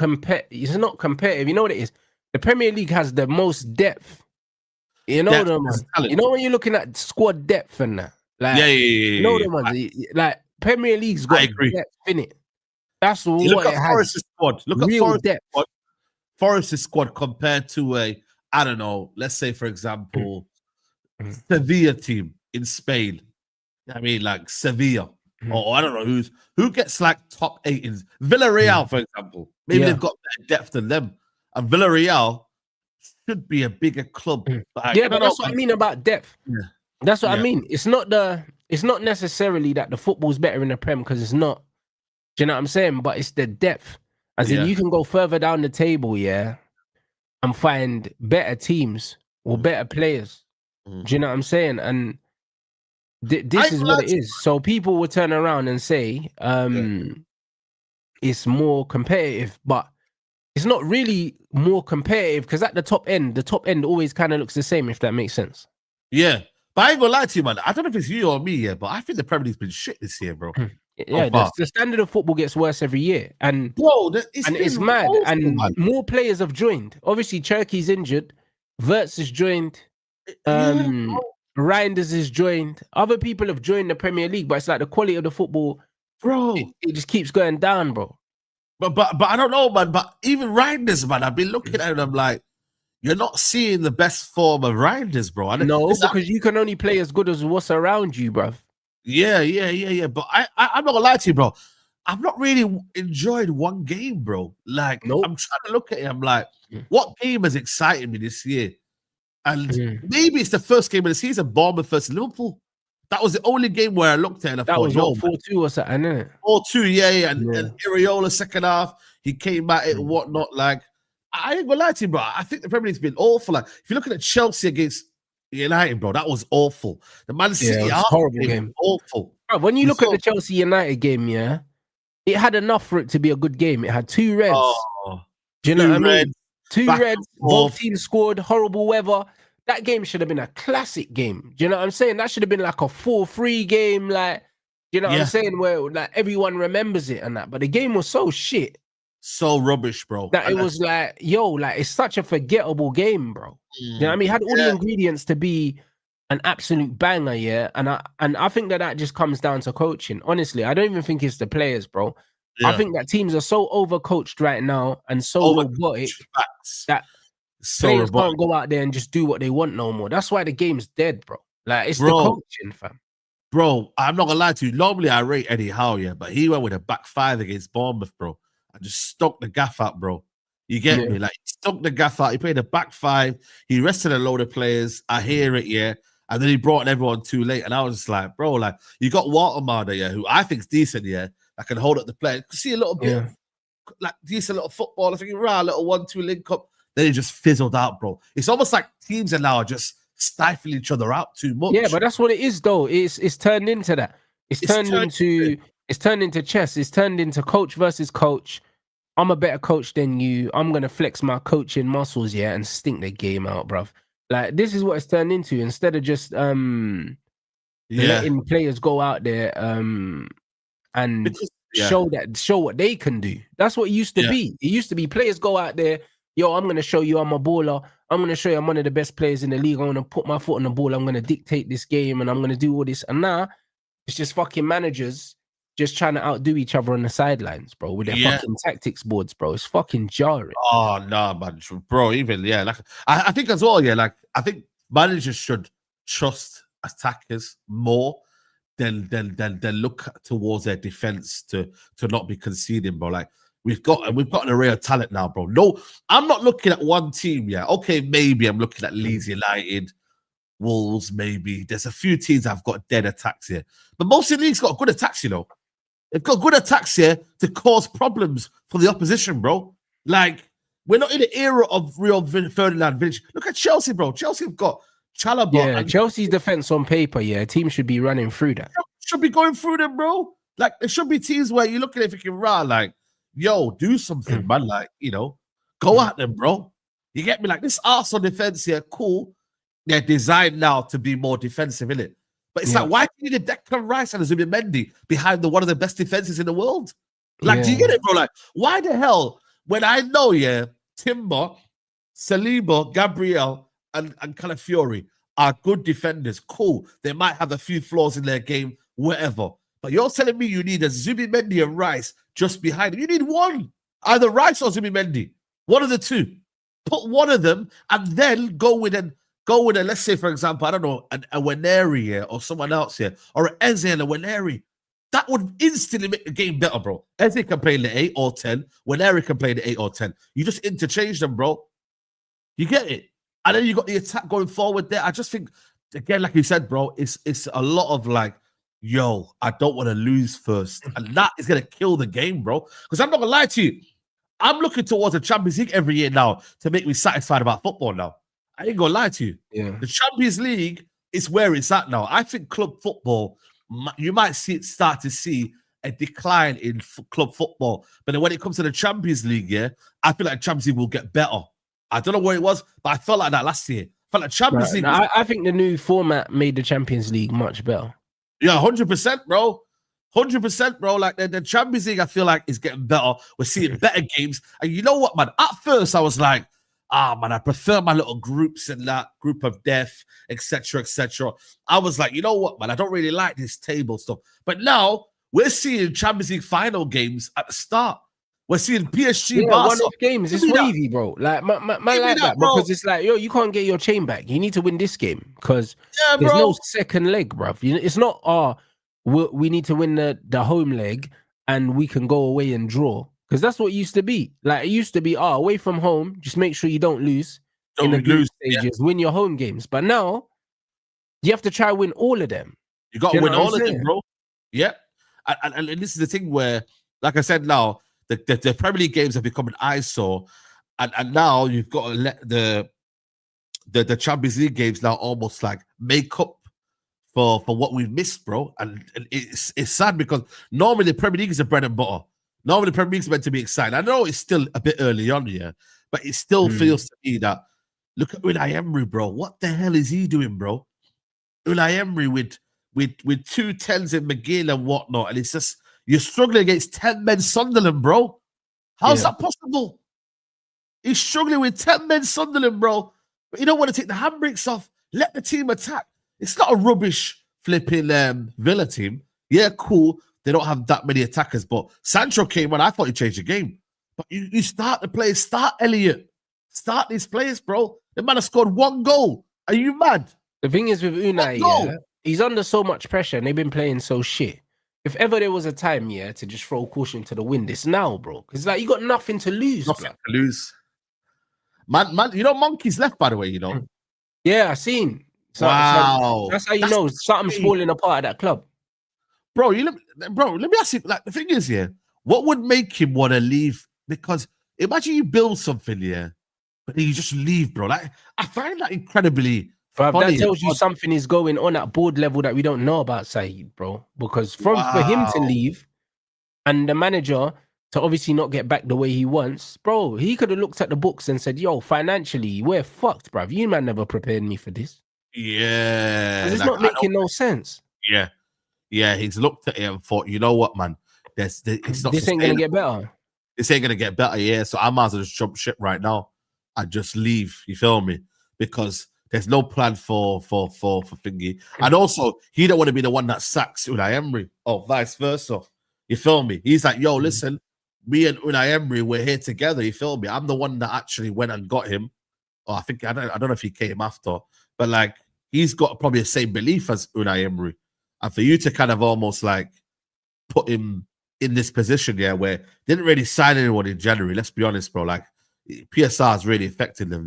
It's not competitive. You know what it is? The Premier League has the most depth. You know, you know when you're looking at squad depth and that, Like, the ones like Premier League's got I agree. depth in it. That's what Look it at has. Forest's squad. Look at Real depth. Forest's squad compared to I don't know, let's say for example, Sevilla team in Spain. I mean, like Sevilla, or I don't know who gets like top 8 in Villarreal, for example. Maybe they've got better depth than them, and Villarreal should be a bigger club. Like, but that's what I mean about depth. Yeah. That's what I mean. It's not necessarily that the football's better in the Prem, because it's not. Do you know what I'm saying? But it's the depth. As in, you can go further down the table, and find better teams or better players. Do you know what I'm saying? And this is what it is. So people will turn around and say it's more competitive, but it's not really more competitive, because at the top end always kind of looks the same, if that makes sense. Yeah. But I ain't gonna lie to you, man. I don't know if it's you or me, but I think the Premier League's been shit this year, bro. Yeah, the standard of football gets worse every year, and it's mad. Awful, and man. More players have joined. Obviously, Cherky's injured, Wirtz has joined, Reinders has joined. Other people have joined the Premier League, but it's like the quality of the football, bro. It just keeps going down, bro. But I don't know, man. But even Reinders, man, I've been looking at it. I'm like, you're not seeing the best form of Reinders, bro. No, because you can only play as good as what's around you, bro. Yeah. But I'm not gonna lie to you, bro. I've not really enjoyed one game, bro. Like, I'm trying to look at it. I'm like, what game has excited me this year? And maybe it's the first game of the season, Bournemouth versus Liverpool. That was the only game where I looked at it and I thought, was 4-2 or something, isn't it? 4-2, yeah. And Iriola second half, he came at it and whatnot. Like, I ain't gonna lie to you, bro. I think the Premier League's been awful. Like, if you're looking at Chelsea against United, bro, that was awful. The Man City, horrible game. Awful. Bro, when you look at the Chelsea United game, it had enough for it to be a good game. It had 2 reds. Do you know what I mean? 2 reds. Both teams scored. Horrible weather. That game should have been a classic game. Do you know what I'm saying? That should have been like a 4-3 game. Like, you know what I'm saying? Where like everyone remembers it and that. But the game was so shit. So rubbish, bro. That it was like, it's such a forgettable game, bro. You know what I mean? It had all the ingredients to be an absolute banger, and I think that just comes down to coaching. Honestly, I don't even think it's the players, bro. I think that teams are so overcoached right now and so robotic that players can't go out there and just do what they want no more. That's why the game's dead, bro. Like, it's the coaching, fam. Bro, I'm not gonna lie to you. Normally I rate Eddie Howe, but he went with a back 5 against Bournemouth, bro. And just stuck the gaff out, bro. You get me? Like, he stuck the gaff out. He played a back 5. He rested a load of players. I hear it, And then he brought everyone too late. And I was just like, bro, like, you got Watermarder, who I think's decent, that can hold up the play. See a little bit of, like, decent little football. I think, right, a little 1-2 link up. Then he just fizzled out, bro. It's almost like teams are now just stifling each other out too much. Yeah, but that's what it is, though. It's turned into that. It's turned into chess. It's turned into coach versus coach. I'm a better coach than you. I'm gonna flex my coaching muscles, and stink the game out, bruv. Like, this is what it's turned into. Instead of just letting players go out there and show what they can do. That's what it used to be. It used to be players go out there. Yo, I'm gonna show you I'm a baller. I'm gonna show you I'm one of the best players in the league. I'm gonna put my foot on the ball. I'm gonna dictate this game, and I'm gonna do all this. And now it's just fucking managers just trying to outdo each other on the sidelines, bro, with their fucking tactics boards, bro. It's fucking jarring. Oh no, man, bro. Even like I think as well, like I think managers should trust attackers more than look towards their defense to not be conceding, bro. Like, we've got an array of talent now, bro. No, I'm not looking at one team. Okay, maybe I'm looking at Leeds United, Wolves. Maybe there's a few teams that have got dead attacks here, but most of the leagues got good attacks. They've got good attacks here to cause problems for the opposition, bro. Like, we're not in the era of Rio Ferdinand Village. Look at Chelsea, bro. Chelsea have got Chalobah. Yeah, Chelsea's defense on paper, a team should be running through that. Should be going through them, bro. Like, there should be teams where you look at it thinking, like, yo, do something, man. Like, go at them, bro. You get me? Like, this Arsenal defense here, cool. They're designed now to be more defensive, innit? But it's like, why do you need Declan Rice and Zubimendi behind one of the best defenses in the world? Like, do you get it, bro? Like, why the hell, when I know, Timber, Saliba, Gabriel, and Calafiori are good defenders. Cool. They might have a few flaws in their game, whatever. But you're telling me you need a Zubimendi and Rice just behind him. You need one. Either Rice or Zubimendi. One of the two. Put one of them and then go with a, let's say, for example, I don't know, a Waneri here or someone else here, or an Eze and a Waneri. That would instantly make the game better, bro. Eze can play in the 8 or 10. Waneri can play in the 8 or 10. You just interchange them, bro. You get it? And then you got the attack going forward there. I just think, again, like you said, bro, it's a lot of like, yo, I don't want to lose first. And that is going to kill the game, bro. Because I'm not going to lie to you. I'm looking towards the Champions League every year now to make me satisfied about football now. I ain't going to lie to you. Yeah. The Champions League is where it's at now. I think club football, you might start to see a decline in club football. But then when it comes to the Champions League, yeah, I feel like Champions League will get better. I don't know where it was, but I felt like that last year. I felt like Champions League. No, I think the new format made the Champions League much better. Yeah, 100%, bro. 100%, bro. Like the Champions League, I feel like is getting better. We're seeing better games. And you know what, man? At first, I was like, man, I prefer my little groups and that group of death, etc., etc. I was like, you know what, man? I don't really like this table stuff. But now we're seeing Champions League final games at the start. We're seeing PSG one-off games. It's wavy, bro. Like, man like that, bro. Because it's like, yo, you can't get your chain back. You need to win this game because there's no second leg, bro. It's not, we need to win the home leg and we can go away and draw. Because that's what it used to be. Like, it used to be, away from home, just make sure you don't lose in the group stages. Win your home games. But now, you have to try and win all of them. You got to win all of them, bro. Yeah. And this is the thing where, like I said now, the Premier League games have become an eyesore, and now you've got to let the Champions League games now almost like make up for what we've missed, bro. And it's sad because normally the Premier League is a bread and butter. Normally the Premier League is meant to be exciting. I know it's still a bit early on here, but it still feels to me that look at Unai Emery, bro. What the hell is he doing, bro? Unai Emery with 2 10s in McGill and whatnot, and it's just. You're struggling against 10 men Sunderland, bro. How's that possible? He's struggling with 10 men Sunderland, bro. But you don't want to take the handbrakes off. Let the team attack. It's not a rubbish flipping Villa team. Yeah, cool. They don't have that many attackers, but Sancho came on. I thought he changed the game. But you start the players. Start Elliott. Start these players, bro. The man has scored 1 goal. Are you mad? The thing is with Unai, he's under so much pressure and they've been playing so shit. If ever there was a time, to just throw caution to the wind, it's now, bro. Because like you got nothing to lose. Nothing to lose. Man, you know, Monkey's left, by the way, you know. Yeah, I seen. Wow. So that's how you know something's falling apart at that club. Bro, let me ask you, like, the thing is, what would make him want to leave? Because imagine you build something, but then you just leave, bro. Like, I find that incredibly funny. That tells you something is going on at board level that we don't know about Saeed, bro. Because for him to leave and the manager to obviously not get back the way he wants, bro, he could have looked at the books and said, yo, financially, we're fucked, bruv. You man never prepared me for this. Yeah. It's not making no sense. Yeah. Yeah, he's looked at it and thought, you know what, man? This ain't going to get better. This ain't going to get better, so I might as well just jump ship right now and just leave, you feel me? Because there's no plan for Thingy. And also, he don't want to be the one that sacks Unai Emery or vice versa. You feel me? He's like, yo, listen, me and Unai Emery, we're here together. You feel me? I'm the one that actually went and got him. Or I don't know if he came after, but like, he's got probably the same belief as Unai Emery. And for you to kind of almost like put him in this position, where didn't really sign anyone in January. Let's be honest, bro. Like, PSR has really affected them,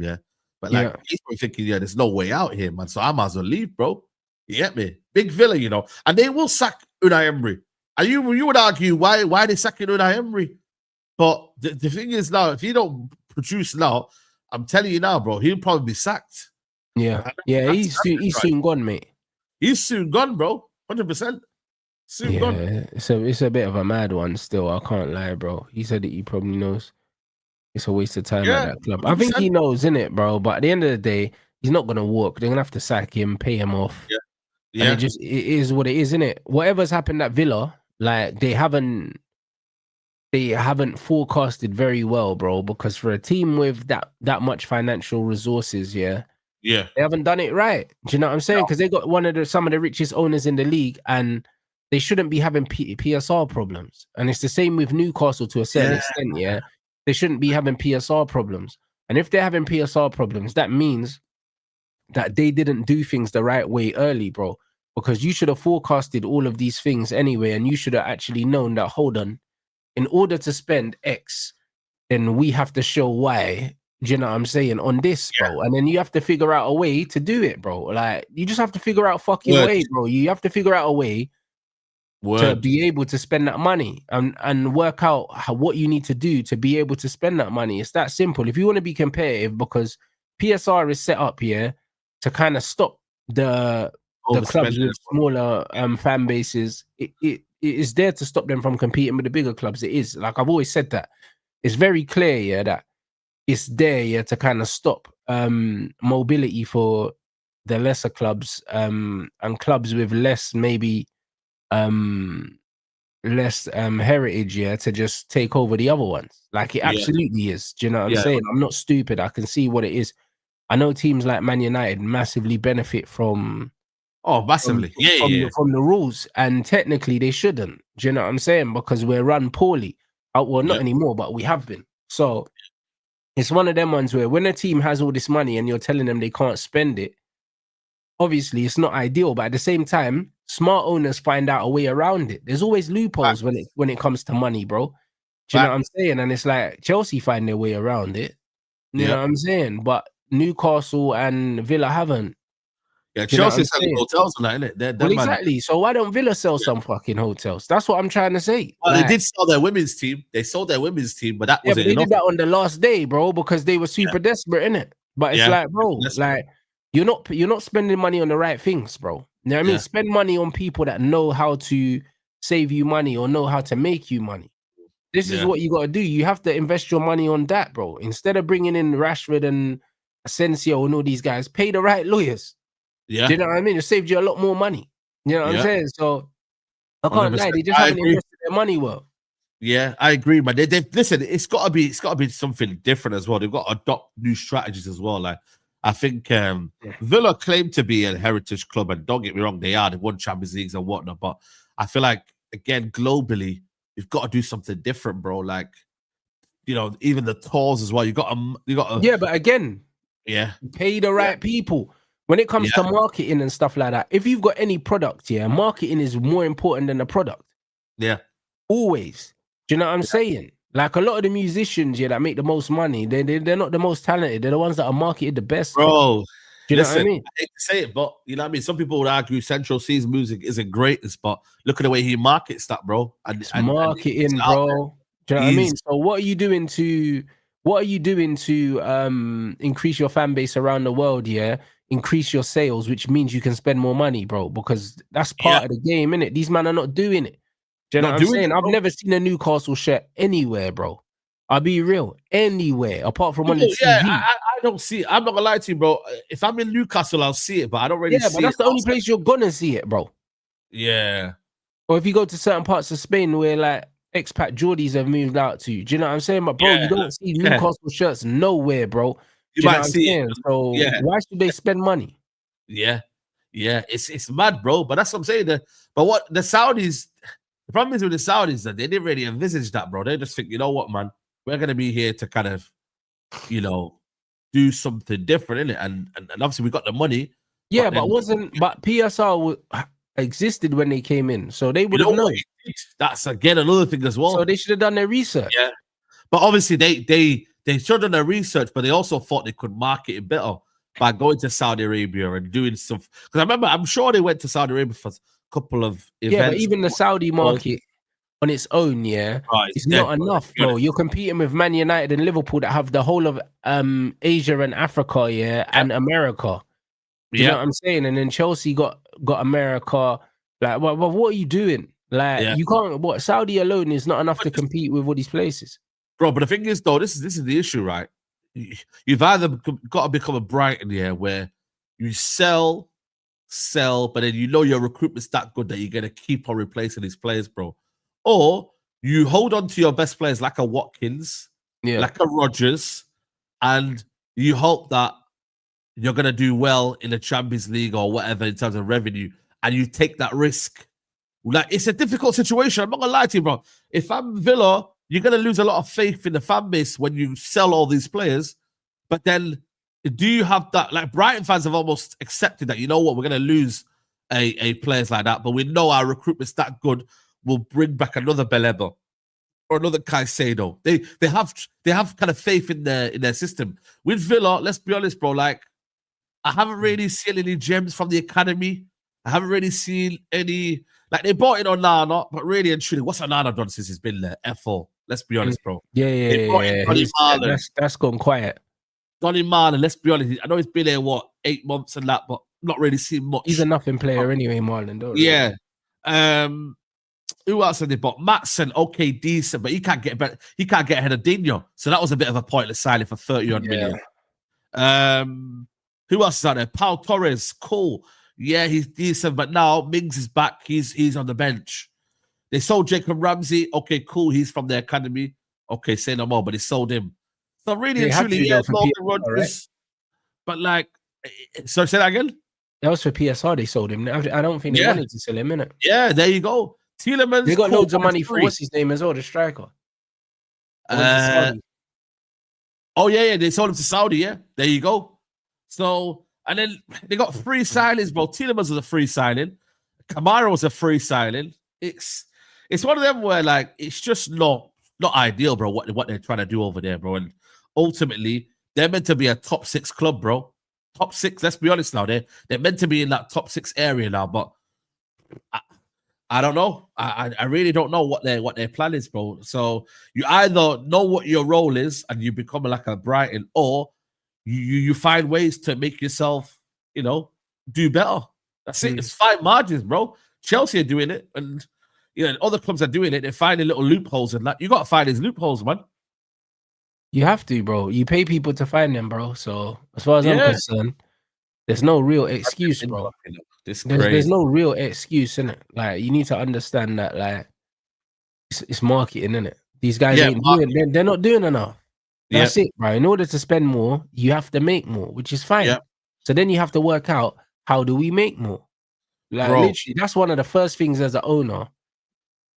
But like, he's probably thinking, there's no way out here, man. So I might as well leave, bro. You get me? Big Villa, you know. And they will sack Unai Emery. And you would argue why they sacking Unai Emery. But the thing is now, if he don't produce now, I'm telling you now, bro, he'll probably be sacked. Yeah. He's soon gone, mate. He's soon gone, bro. 100%. Soon gone. It's a bit of a mad one still. I can't lie, bro. He said that he probably knows. It's a waste of time at that club. 100%. I think he knows, innit, bro? But at the end of the day, he's not going to walk. They're going to have to sack him, pay him off. Yeah. And it is what it is, innit? Whatever's happened at Villa, like, they haven't forecasted very well, bro, because for a team with that much financial resources, Yeah. They haven't done it right. Do you know what I'm saying? Because they got some of the richest owners in the league, and they shouldn't be having PSR problems. And it's the same with Newcastle to a certain extent. Yeah, they shouldn't be having PSR problems. And if they're having PSR problems, that means that they didn't do things the right way early, bro. Because you should have forecasted all of these things anyway, and you should have actually known that, hold on, in order to spend X, then we have to show Y. Do you know what I'm saying? On this, bro. And then you have to figure out a way to do it, bro. Like, you just have to figure out a fucking way, bro. You have to figure out a way to be able to spend that money and work out what you need to do to be able to spend that money. It's that simple. If you want to be competitive, because PSR is set up here to kind of stop the clubs with smaller fan bases. It is there to stop them from competing with the bigger clubs. It is. Like I've always said that. It's very clear, yeah, that it's there, yeah, to kind of stop mobility for the lesser clubs and clubs with less maybe less heritage, yeah, to just take over the other ones. Like it absolutely is. Do you know what I'm saying? I'm not stupid. I can see what it is. I know teams like Man United massively benefit from massively from the rules, and technically they shouldn't. Do you know what I'm saying? Because we're run poorly. Well, not anymore, but we have been. So it's one of them ones where when a team has all this money and you're telling them they can't spend it, obviously it's not ideal. But at the same time, smart owners find out a way around it. There's always loopholes when it comes to money, bro. Do you know what I'm saying? And it's like Chelsea find their way around it. You know what I'm saying? But Newcastle and Villa haven't. Yeah, Chelsea selling hotels and that, innit? Well, exactly. So why don't Villa sell some fucking hotels? That's what I'm trying to say. Well, they did sell their women's team. They sold their women's team, but that wasn't they enough. did that on the last day, bro, because they were super desperate, innit? But it's like, bro, like you're not spending money on the right things, bro. You know what I mean? Spend money on people that know how to save you money or know how to make you money. This is what you got to do. You have to invest your money on that, bro. Instead of bringing in Rashford and Asensio and all these guys, pay the right lawyers. Yeah. Do you know what I mean? It saved you a lot more money. You know what I'm saying? So I can't lie. They just haven't invested their money well. Yeah, I agree, man. They listen. It's got to be something different as well. They've got to adopt new strategies as well. Like I think Villa claim to be a heritage club, and don't get me wrong, they are. They've won Champions Leagues and whatnot. But I feel like again, globally, you've got to do something different, bro. Like even the tours as well. You got to. Yeah, but again, pay the right people. When it comes to marketing and stuff like that, if you've got any product, marketing is more important than the product. Yeah. Always. Do you know what I'm saying? Like a lot of the musicians, that make the most money, they're not the most talented. They're the ones that are marketed the best. Bro, do you know what I mean? I hate to say it, but you know what I mean? Some people would argue Central C's music isn't greatest, but look at the way he markets that, bro. It's marketing, bro. Do you know what I mean? So what are you doing to increase your fan base around the world, increase your sales, which means you can spend more money, bro, because that's part of the game, innit? These men are not doing it. Do you know what I'm saying? I've never seen a Newcastle shirt anywhere, bro. I'll be real. Anywhere, apart from on the TV. I don't see it. I'm not gonna lie to you, bro. If I'm in Newcastle, I'll see it, but I don't really see it. Yeah, but that's the only place you're gonna see it, bro. Yeah. Or if you go to certain parts of Spain where like expat Geordies have moved out to, do you know what I'm saying? But bro, you don't see Newcastle shirts nowhere, bro. You might see it. So why should they spend money? Yeah, it's mad, bro. But that's what I'm saying. But what the Saudis, the problem is with the Saudis that they didn't really envisage that, bro. They just think, you know what, man, we're gonna be here to kind of, do something different, innit? And obviously we got the money. Yeah, but PSR existed when they came in, so they would have known. That's again another thing as well. So they should have done their research. Yeah, but obviously they should have done their research, but they also thought they could market it better by going to Saudi Arabia and doing stuff. Because I'm sure they went to Saudi Arabia for a couple of events. Yeah, but even the Saudi market on its own, it's not enough, bro. You're competing with Man United and Liverpool that have the whole of Asia and Africa, and America. Do you know what I'm saying? And then Chelsea got America. Like, what are you doing? Like, you can't. Saudi alone is not enough to compete with all these places. Bro, but the thing is, though, this is the issue, right? You've either got to become a Brighton here where you sell, but then your recruitment's that good that you're going to keep on replacing these players, bro. Or you hold on to your best players like a Watkins, like a Rodgers, and you hope that, you're going to do well in the Champions League or whatever in terms of revenue, and you take that risk. Like, it's a difficult situation. I'm not going to lie to you, bro. If I'm Villa, you're going to lose a lot of faith in the fan base when you sell all these players. But then, do you have that? Like, Brighton fans have almost accepted that, you know what, we're going to lose a players like that, but we know our recruitment's that good. We'll bring back another Beleba or another Caicedo. They have kind of faith in their system. With Villa, let's be honest, bro. Like, I haven't really seen any gems from the academy. I haven't really seen any. Like, they bought in Onana, but really and truly, what's Onana done since he's been there? F4. Let's be honest, bro. Yeah. That's gone quiet. Donny Marlon, let's be honest. I know he's been there, 8 months and that, but not really seen much. He's a nothing player anyway, Marlon. Yeah. Who else have they bought? Matson, okay, decent, but he can't get ahead of Dino. So that was a bit of a pointless signing for 30-odd million. Who else is out there? Pau Torres, cool. Yeah, he's decent, but now Mings is back. He's on the bench. They sold Jacob Ramsey. Okay, cool. He's from the academy. Okay, say no more, but they sold him. So really and truly, yeah, Morgan Rodgers. Right? But like, so say that again? That was for PSR. They sold him. I don't think they wanted to sell him, innit? Yeah, there you go. Tielemans. They got loads of money for what's his name as well, the striker. Oh yeah, they sold him to Saudi. Yeah, there you go. So, and then they got free signings, bro. Tielemans was a free signing. Kamara was a free signing. It's one of them where like it's just not ideal, bro. What they're trying to do over there, bro. And ultimately, they're meant to be a top 6 club, bro. Top 6. Let's be honest now. They're meant to be in that top 6 area now, but I don't know. I really don't know what their plan is, bro. So you either know what your role is and you become like a Brighton, or you find ways to make yourself, do better. That's it. It's fine margins, bro. Chelsea are doing it, and other clubs are doing it. They're finding little loopholes, and you got to find these loopholes, man. You have to, bro. You pay people to find them, bro. So as far as I'm concerned, there's no real excuse, bro. There's no real excuse in it. Like, you need to understand that, like, it's marketing, innit? These guys they're not doing enough. That's it, bro. In order to spend more, you have to make more, which is fine. Yeah. So then you have to work out, how do we make more? Like, literally, that's one of the first things as an owner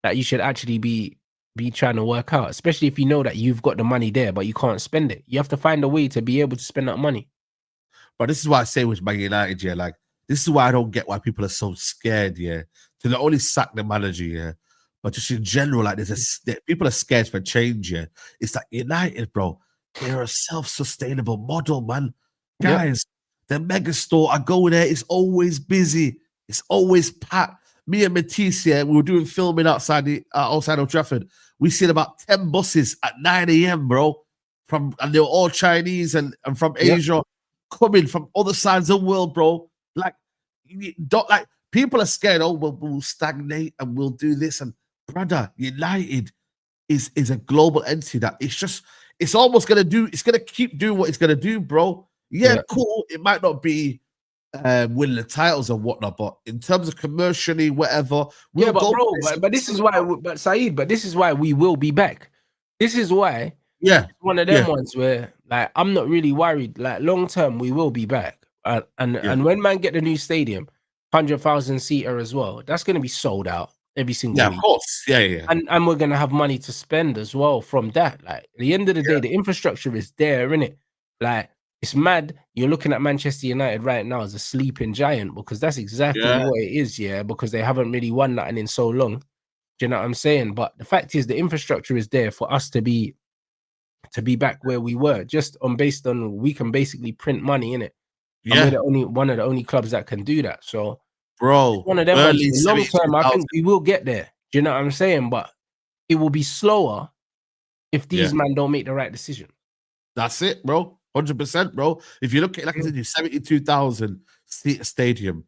that you should actually be trying to work out, especially if you know that you've got the money there, but you can't spend it. You have to find a way to be able to spend that money. But this is why I say with Man United, like, this is why I don't get why people are so scared, to not only sack the manager, but just in general, like, people are scared for change, It's like United, bro, they're a self-sustainable model, man. Guys, the mega store, I go there, it's always busy. It's always packed. Me and Matisse, we were doing filming outside Old Trafford. We seen about 10 buses at 9 a.m., bro. And they were all Chinese and from Asia, coming from other sides of the world, bro. Like, people are scared. Oh, we'll stagnate and we'll do this. And brother, United is a global entity that it's almost it's gonna keep doing what it's gonna do, bro. Cool. It might not be winning the titles and whatnot, but in terms of commercially, whatever, but this is why. But Saeed, this is why we will be back. This is why. Yeah, one of them ones where, like, I'm not really worried. Like, long term, we will be back. And when man get the new stadium, 100,000 seater as well, that's going to be sold out every single week. Of course. Yeah. And we're going to have money to spend as well from that. Like, at the end of the day, the infrastructure is there, innit? Like, it's mad. You're looking at Manchester United right now as a sleeping giant, because that's exactly what it is, because they haven't really won nothing in so long. Do you know what I'm saying? But the fact is, the infrastructure is there for us to be back where we were, just based on we can basically print money in it. Yeah, we're one of the only clubs that can do that. So, bro, one of them ones, long term, I think we will get there. Do you know what I'm saying? But it will be slower if these men don't make the right decision. That's it, bro. 100%, bro. If you look at, like I said, you 72,000 seat stadium,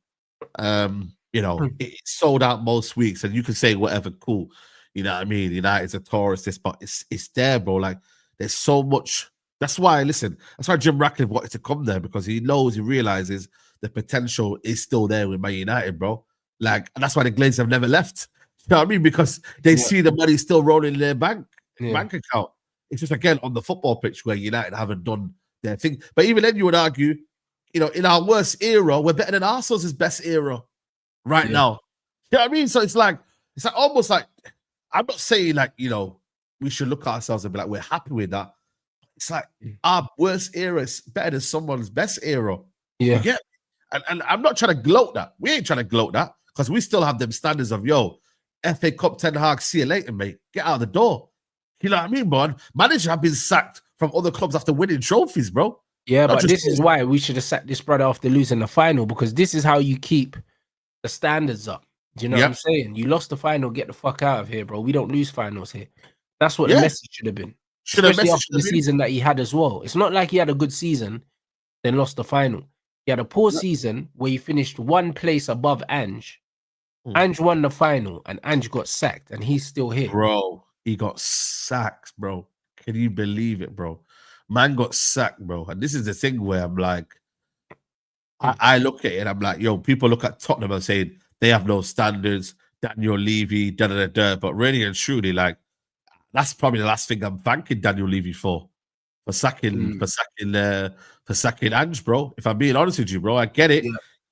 it's sold out most weeks, and you can say whatever, cool. You know what I mean? United's a tourist, but it's there, bro. Like, there's so much. That's why Jim Ratcliffe wanted to come there, because he realizes the potential is still there with Man United, bro. Like, and that's why the Glazers have never left. You know what I mean? Because they see the money still rolling in their bank account. It's just, again, on the football pitch where United haven't done their thing. But even then, you would argue in our worst era, we're better than Arsenal's best era right now. You know what I mean? So it's like almost like, I'm not saying like, we should look at ourselves and be like, we're happy with that. It's like our worst era is better than someone's best era. Yeah. You get me? And I'm not trying to gloat that. We ain't trying to gloat that because we still have them standards of, FA Cup, Ten Hag, see you later, mate. Get out of the door. You know what I mean, bro? Managers have been sacked from other clubs after winning trophies, bro. Yeah, but this is why we should have sacked this brother after losing the final, because this is how you keep the standards up. Do you know what I'm saying? You lost the final, get the fuck out of here, bro. We don't lose finals here. That's what the message should have been. Especially after the season that he had as well. It's not like he had a good season, then lost the final. He had a poor season where he finished one place above Ange. Ange won the final and Ange got sacked and he's still here. Bro, he got sacked, bro. Can you believe it, bro? Man got sacked, bro. And this is the thing where I'm like, I look at it and I'm like, people look at Tottenham and saying they have no standards, Daniel Levy, da-da-da-da. But really and truly, like, that's probably the last thing I'm thanking Daniel Levy for sacking Ange, bro. If I'm being honest with you, bro, I get it.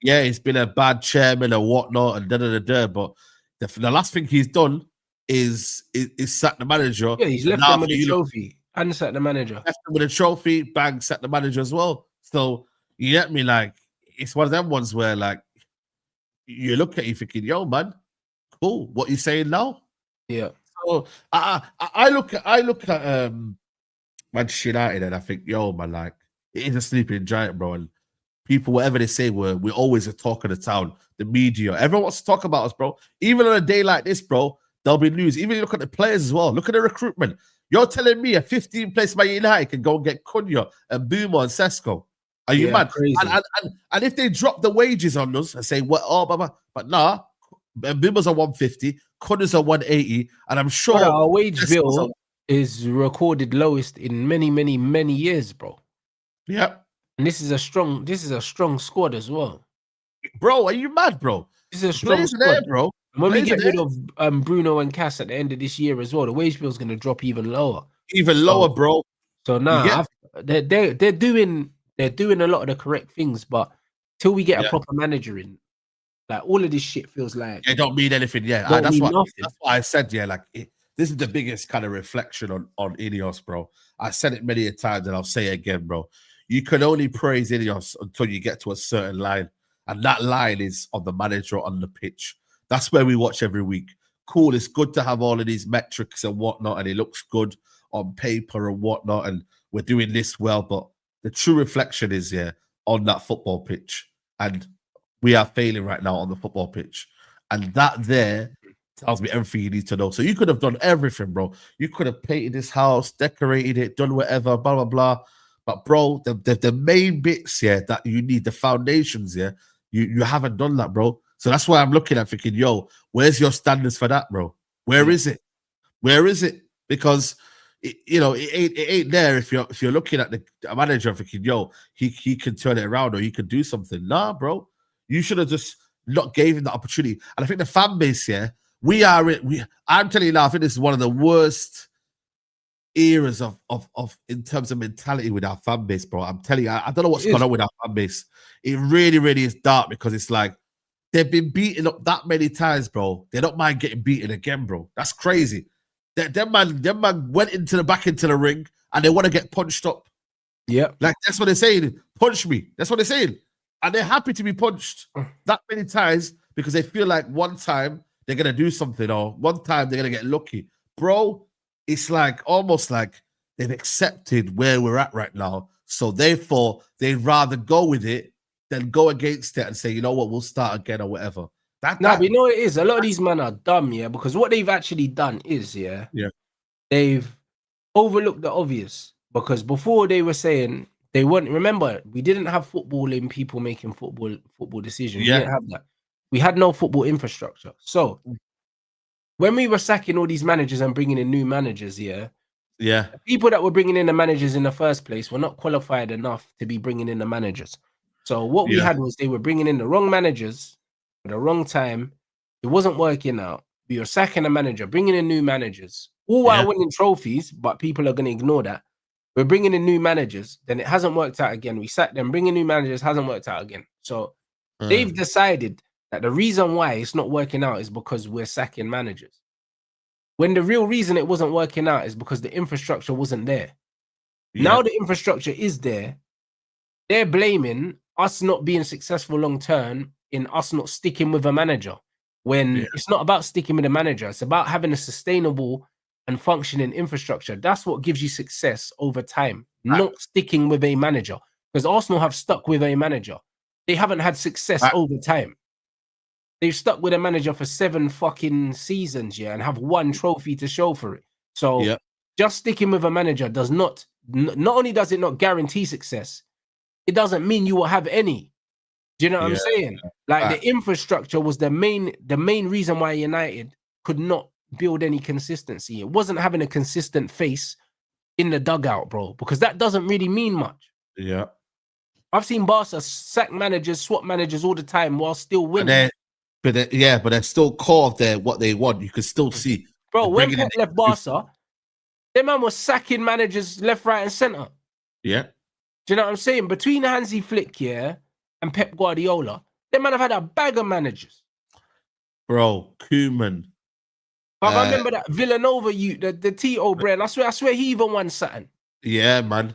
Yeah, he's been a bad chairman and whatnot and da-da-da-da. But the last thing he's done is sack the manager. Yeah, he's left them with a trophy and sacked the manager. Left them with a trophy, bang, sacked the manager as well. So you get me? Like, it's one of them ones where like you look at it thinking, yo, man, cool. What you saying now? Yeah. So I look at Manchester United and I think, yo, man, like, it is a sleeping giant, bro. And people, whatever they say, we're always a talk of the town. The media, everyone wants to talk about us, bro. Even on a day like this, bro, there'll be news. Even you look at the players as well. Look at the recruitment. You're telling me a 15th place Man United can go and get Cunha and Boomer and Sesko. Are you mad? Crazy. And if they drop the wages on us and say, what, but nah, Boomer's on 150, Cunha's on 180, and I'm sure our wage bill is recorded lowest in many, many, many years, bro. Yeah. And this is a strong squad as well. Bro, are you mad, bro? This is a strong squad, there, bro. When we get rid of Bruno and Cass at the end of this year as well, the wage bill is going to drop even lower. Bro. So now they're doing a lot of the correct things, but till we get a proper manager in, like, all of this shit feels like it don't mean anything. Yeah, that's what I said. Yeah, like this is the biggest kind of reflection on Ineos, bro. I said it many a times and I'll say it again, bro. You can only praise Ineos until you get to a certain line, and that line is on the manager on the pitch. That's where we watch every week. Cool, it's good to have all of these metrics and whatnot, and it looks good on paper and whatnot, and we're doing this well, but the true reflection is on that football pitch, and we are failing right now on the football pitch, and that there tells me everything you need to know. So you could have done everything, bro. You could have painted this house, decorated it, done whatever, blah blah blah. But bro, the main bits that you need, the foundations, you haven't done that, bro. So that's why I'm looking at thinking, yo, where's your standards for that, bro? Where is it? Where is it? Because it ain't there if you're looking at the manager thinking, yo, he can turn it around or he could do something. Nah, bro. You should have just not gave him the opportunity. And I think the fan base, I'm telling you now, I think this is one of the worst eras of in terms of mentality with our fan base, bro. I'm telling you, I don't know what's going on with our fan base. It really, really is dark, because it's like they've been beaten up that many times, bro. They don't mind getting beaten again, bro. That's crazy. Them man went into the ring and they want to get punched up. Yeah. Like, that's what they're saying. Punch me. That's what they're saying. And they're happy to be punched that many times because they feel like one time they're going to do something, or one time they're going to get lucky. Bro, it's like almost like they've accepted where we're at right now. So therefore, they'd rather go with it than go against it and say, you know what, we'll start again or whatever. We know it is. A lot of these men are dumb, because what they've actually done is, they've overlooked the obvious. Because before they were saying they weren't. Remember, we didn't have footballing people making football decisions. We didn't have that. We had no football infrastructure. So when we were sacking all these managers and bringing in new managers, the people that were bringing in the managers in the first place were not qualified enough to be bringing in the managers. So what we had was they were bringing in the wrong managers at the wrong time. It wasn't working out. We were sacking a manager, bringing in new managers, all while winning trophies, but people are going to ignore that. We're bringing in new managers. Then it hasn't worked out again. We sat them, bringing new managers, hasn't worked out again. So they've decided that the reason why it's not working out is because we're sacking managers. When the real reason it wasn't working out is because the infrastructure wasn't there. Yeah. Now the infrastructure is there. They're blaming us not being successful long term in us not sticking with a manager. When it's not about sticking with a manager, it's about having a sustainable and functioning infrastructure. That's what gives you success over time, not sticking with a manager. Because Arsenal have stuck with a manager. They haven't had success over time. They've stuck with a manager for 7 fucking seasons, and have 1 trophy to show for it. So just sticking with a manager does not only does it not guarantee success, it doesn't mean you will have any. Do you know what I'm saying? Like the infrastructure was the main reason why United could not build any consistency. It wasn't having a consistent face in the dugout, bro, because that doesn't really mean much. Yeah. I've seen Barca sack managers, swap managers all the time while still winning. But they're still core of what they want. You can still see. Bro, when Pep left Barca, their man was sacking managers left, right, and centre. Yeah. Do you know what I'm saying? Between Hansi Flick, and Pep Guardiola, their man have had a bag of managers. Bro, Koeman. I remember that Villanova, the Tito brand. I swear he even won something. Yeah, man.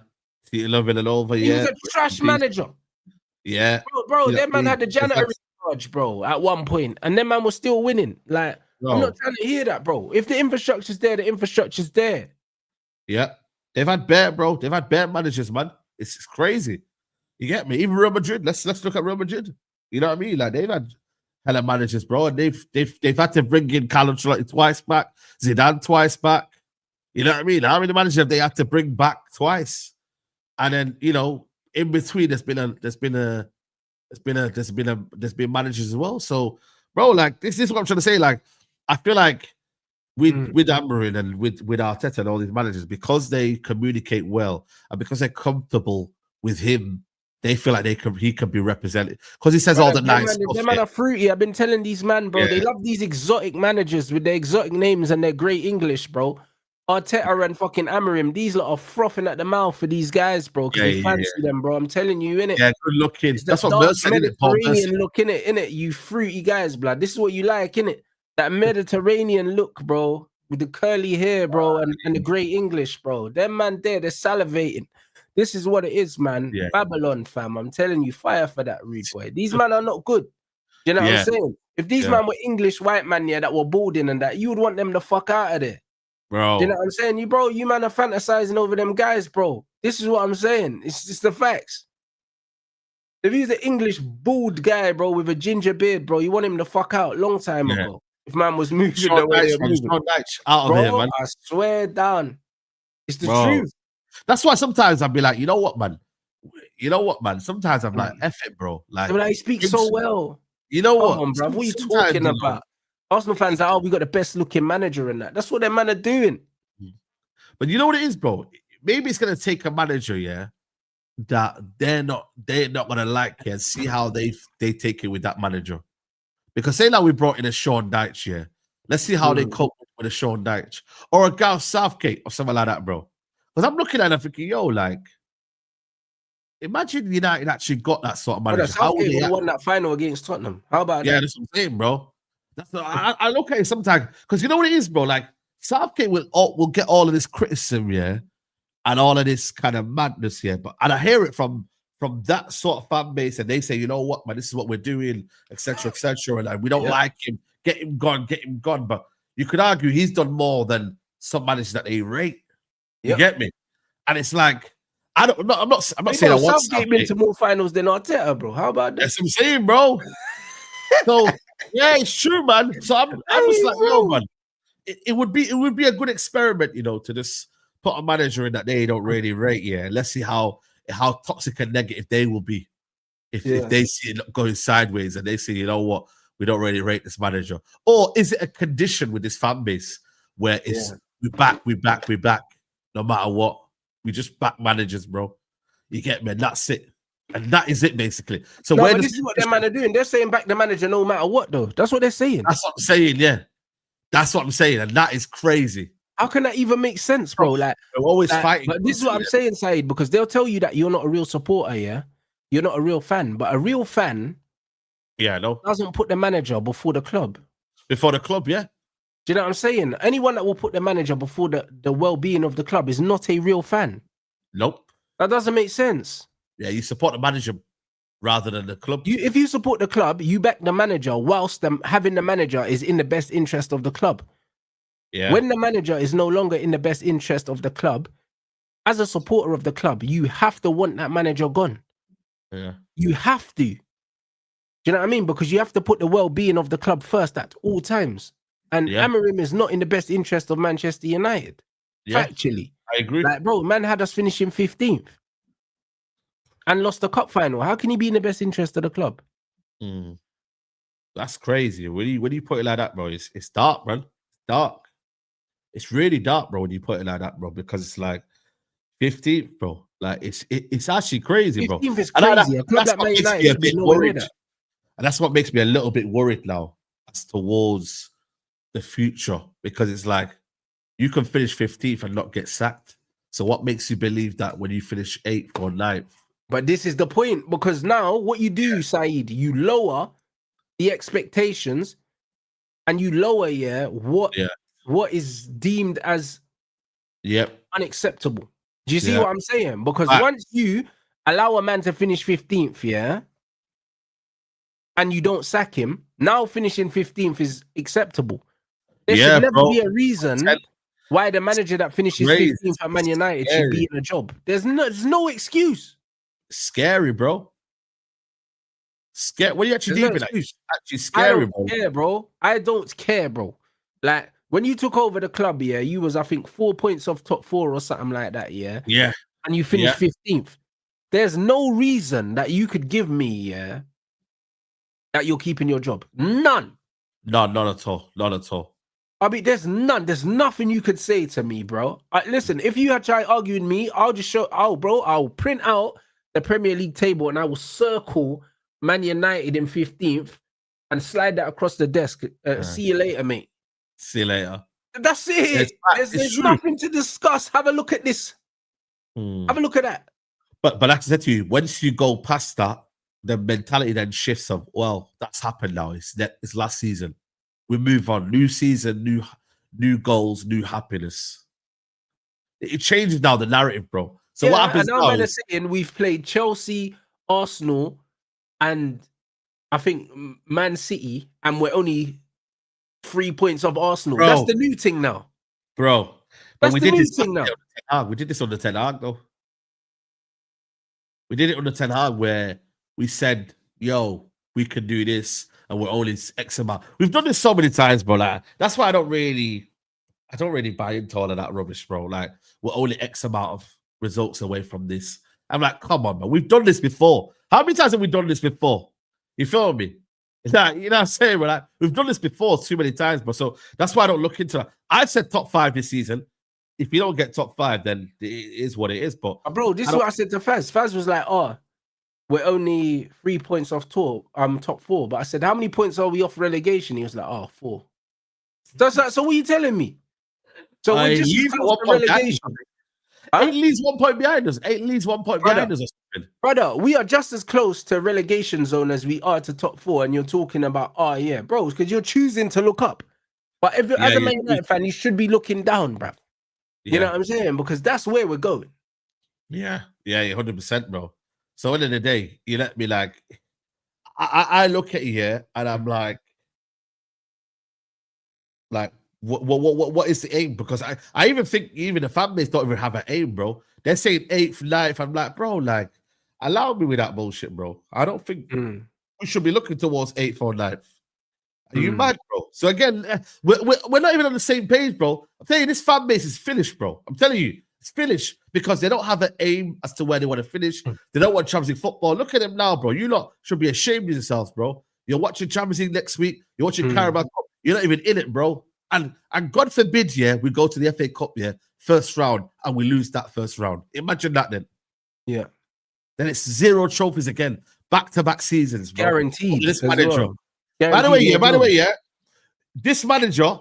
Tito Villanova, He was a trash manager. Yeah. Bro, that man had the janitor in charge, bro, at one point, and that man was still winning. Like, I'm not trying to hear that, bro. If the infrastructure's there, the infrastructure's there. Yeah. They've had better, bro. They've had better managers, man. It's crazy. You get me? Even Real Madrid. Let's look at Real Madrid. You know what I mean? Like, they've had hella managers, bro, and they've had to bring in Carlo Ancelotti twice back, Zidane twice back. You know what I mean? How many managers have they had to bring back twice? And then, in between, there's been managers as well. So, bro, like, this is what I'm trying to say. Like, I feel like with Amorim and with Arteta and all these managers, because they communicate well and because they're comfortable with him, they feel like he can be represented because he says all the nice stuff. Them man are fruity. I've been telling these man, bro. They love these exotic managers with their exotic names and their great English, bro. Arteta and fucking Amorim, these lot are frothing at the mouth for these guys, bro. Because they fancy them, bro. I'm telling you, innit? Yeah, good looking. That's what Merce said, Mediterranean look, innit? You fruity guys, blood. This is what you like, innit? That Mediterranean look, bro, with the curly hair, bro, and the great English, bro. Them man there, they're salivating. This is what it is, man. Yeah. Babylon, fam. I'm telling you, fire for that rude boy. These men are not good. You know what I'm saying? If these men were English white man, that were balding and that, you would want them the fuck out of there. Bro. You know what I'm saying? You man are fantasizing over them guys, bro. This is what I'm saying. It's just the facts. If he's an English bald guy, bro, with a ginger beard, bro, you want him the fuck out long time ago. If man was moving the way they're moving. Out of here, man. I swear down. It's the truth. That's why sometimes I'd be like, you know what, man? Sometimes I'm like, F it, bro. Like, he speaks so well. You know what? Come on, bro. What are you talking about? Arsenal fans are, we got the best looking manager in that. That's what their man are doing. But you know what it is, bro? Maybe it's gonna take a manager, that they're not gonna like and see how they take it with that manager. Because say now we brought in a Sean Dyche, let's see how they cope with a Sean Dyche or a Gareth Southgate or something like that, bro. Because I'm looking at it and thinking, like, imagine United actually got that sort of manager. Southgate would have won that final against Tottenham. How about that? Yeah, that's what I'm saying, bro. I look at it sometimes because you know what it is, bro. Like Southgate will get all of this criticism, and all of this kind of madness, and I hear it from that sort of fan base, and they say, you know what, man, this is what we're doing, etc., and we don't like him. Get him gone. But you could argue he's done more than some managers that they rate. You get me? And it's like, I'm not saying I want Southgate been to more finals than Arteta, bro. How about that? That's what I'm saying, bro. So yeah, it's true, man. So I'm just like, yo, man, it would be a good experiment, to just put a manager in that they don't really rate. Yeah, let's see how toxic and negative they will be if they see it going sideways and they say, you know what, we don't really rate this manager. Or is it a condition with this fan base where it's we back. No matter what, we just back managers, bro. You get me? And that's it. And that is it, basically. So this is what their man are doing. They're saying back the manager no matter what, though. That's what they're saying. That's what I'm saying, yeah. That's what I'm saying. And that is crazy. How can that even make sense, bro? Like, they're always fighting. But this is what I'm saying, Saeed, because they'll tell you that you're not a real supporter, yeah? You're not a real fan. But a real fan doesn't put the manager before the club. Before the club, yeah. Do you know what I'm saying? Anyone that will put the manager before the well-being of the club is not a real fan. Nope. That doesn't make sense. Yeah, you support the manager rather than the club. If you support the club, you back the manager whilst having the manager is in the best interest of the club. Yeah. When the manager is no longer in the best interest of the club, as a supporter of the club, you have to want that manager gone. Yeah. You have to. Do you know what I mean? Because you have to put the well-being of the club first at all times. And Amorim is not in the best interest of Manchester United. Yeah. Factually. I agree. Like, bro, man had us finishing 15th and lost the cup final. How can he be in the best interest of the club? That's crazy. When you put it like that, bro, it's dark, bro. It's dark. It's really dark, bro, when you put it like that, bro, because it's like 15th, bro. Like, it's actually crazy, bro. 15th is crazy. A club like Man United should be worried. And that's what makes me a little bit worried now as towards the future, because it's like you can finish 15th and not get sacked. So what makes you believe that when you finish 8th or 9th? But this is the point, because now what you do, Saeed, you lower the expectations and you lower what is deemed as unacceptable. Do you see what I'm saying? Because once you allow a man to finish 15th, and you don't sack him, now finishing 15th is acceptable. There should never be a reason why the manager that finishes 15th at Man United should be in a job. There's no excuse. Scary, bro. What are you actually doing? Actually scary, bro. I don't care, bro. Like, when you took over the club, you was, I think, 4 points off top 4 or something like that, Yeah. And you finished 15th. There's no reason that you could give me, that you're keeping your job. None. No, not at all. Not at all. I mean, there's none. There's nothing you could say to me, bro. Listen, if you had tried arguing me, I'll just show. I'll print out the Premier League table and I will circle Man United in 15th and slide that across the desk. See you later, mate. See you later. That's it. There's nothing to discuss. Have a look at this. Have a look at that. But like I said to you, once you go past that, the mentality then shifts of, well, that's happened now. It's last season. We move on. New season, new goals, new happiness. It changes now the narrative, bro. So what happens now? I'm saying we've played Chelsea, Arsenal, and I think Man City, and we're only 3 points off Arsenal. Bro, that's the new thing now, bro. But we did this thing now. We did this on the Ten Hag, though. We did it on the Ten Hag where we said, "Yo, we could do this, and we're only X amount." We've done this so many times, bro. Like, that's why I don't really buy into all of that rubbish, bro. Like, we're only X amount of results away from this. I'm like, come on, man. We've done this before. How many times have we done this before? You feel me? Like, you know what I'm saying? We're like, we've done this before too many times, bro. So that's why I don't look into it. I've said top 5 this season. If you don't get top 5, then it is what it is. But bro, this is what I said to Faz. Faz was like, we're only 3 points off top 4. But I said, how many points are we off relegation? He was like, 4. So what are you telling me? So we're just close to relegation. 8 leagues 1 point behind us. 8 leagues 1 point behind us. Brother, we are just as close to relegation zone as we are to top 4. And you're talking about, bro, because you're choosing to look up. But as a Man United fan, you should be looking down, bro. You know what I'm saying? Because that's where we're going. Yeah, 100%, bro. So end of the day, you let me like, I look at you here and I'm like, what is the aim? Because I even think even the fan base don't even have an aim, bro. They're saying 8th, 9th. I'm like, bro, like, allow me with that bullshit, bro. I don't think we should be looking towards 8th or 9th. Are you mad, bro? So again, we're not even on the same page, bro. I'm telling you, this fan base is finished, bro. I'm telling you, it's finished because they don't have an aim as to where they want to finish. They don't want Champions League football. Look at them now, bro. You lot should be ashamed of yourselves, bro. You're watching Champions League next week. You're watching Carabao Cup. You're not even in it, bro. And God forbid, we go to the FA Cup, first round, and we lose that first round. Imagine that then. Yeah. Then it's 0 trophies again. Back-to-back seasons, bro. Guaranteed. This manager. By the way, this manager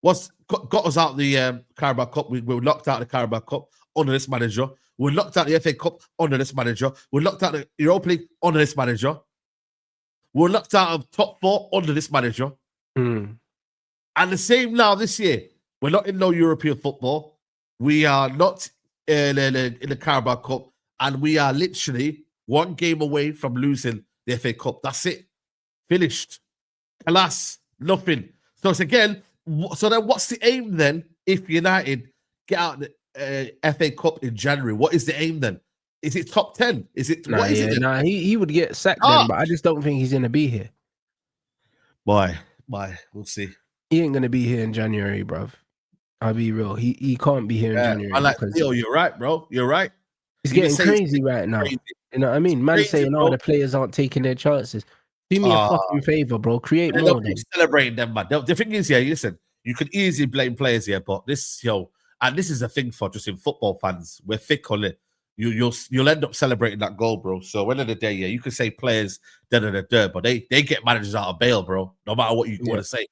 was got us out the Carabao Cup. We were knocked out the Carabao Cup under this manager. We were knocked out the FA Cup under this manager. We were knocked out the Europa League under this manager. We were knocked out of top 4 under this manager. Mm. And the same now this year. We're not in no European football. We are not in the Carabao Cup. And we are literally 1 game away from losing the FA Cup. That's it. Finished. Alas, nothing. So it's again, so then what's the aim then if United get out the FA Cup in January? What is the aim then? Is it top 10? Is it what is it? Nah, he would get sacked then, but I just don't think he's gonna be here. Why? We'll see. He ain't gonna be here in January, bruv. I'll be real. He can't be here in January. I like Theo, you're right, bro. You're right. It's getting crazy right now. Crazy. You know what I mean? Man saying, bro. The players aren't taking their chances. Do me a fucking favor, bro. Create more. Keep celebrating them, man. The thing is, listen, you could easily blame players here, but this, and this is a thing for just in football fans. We're thick on it. You'll end up celebrating that goal, bro. So end of the day, you can say players but they get managers out of bail, bro. No matter what you want to say,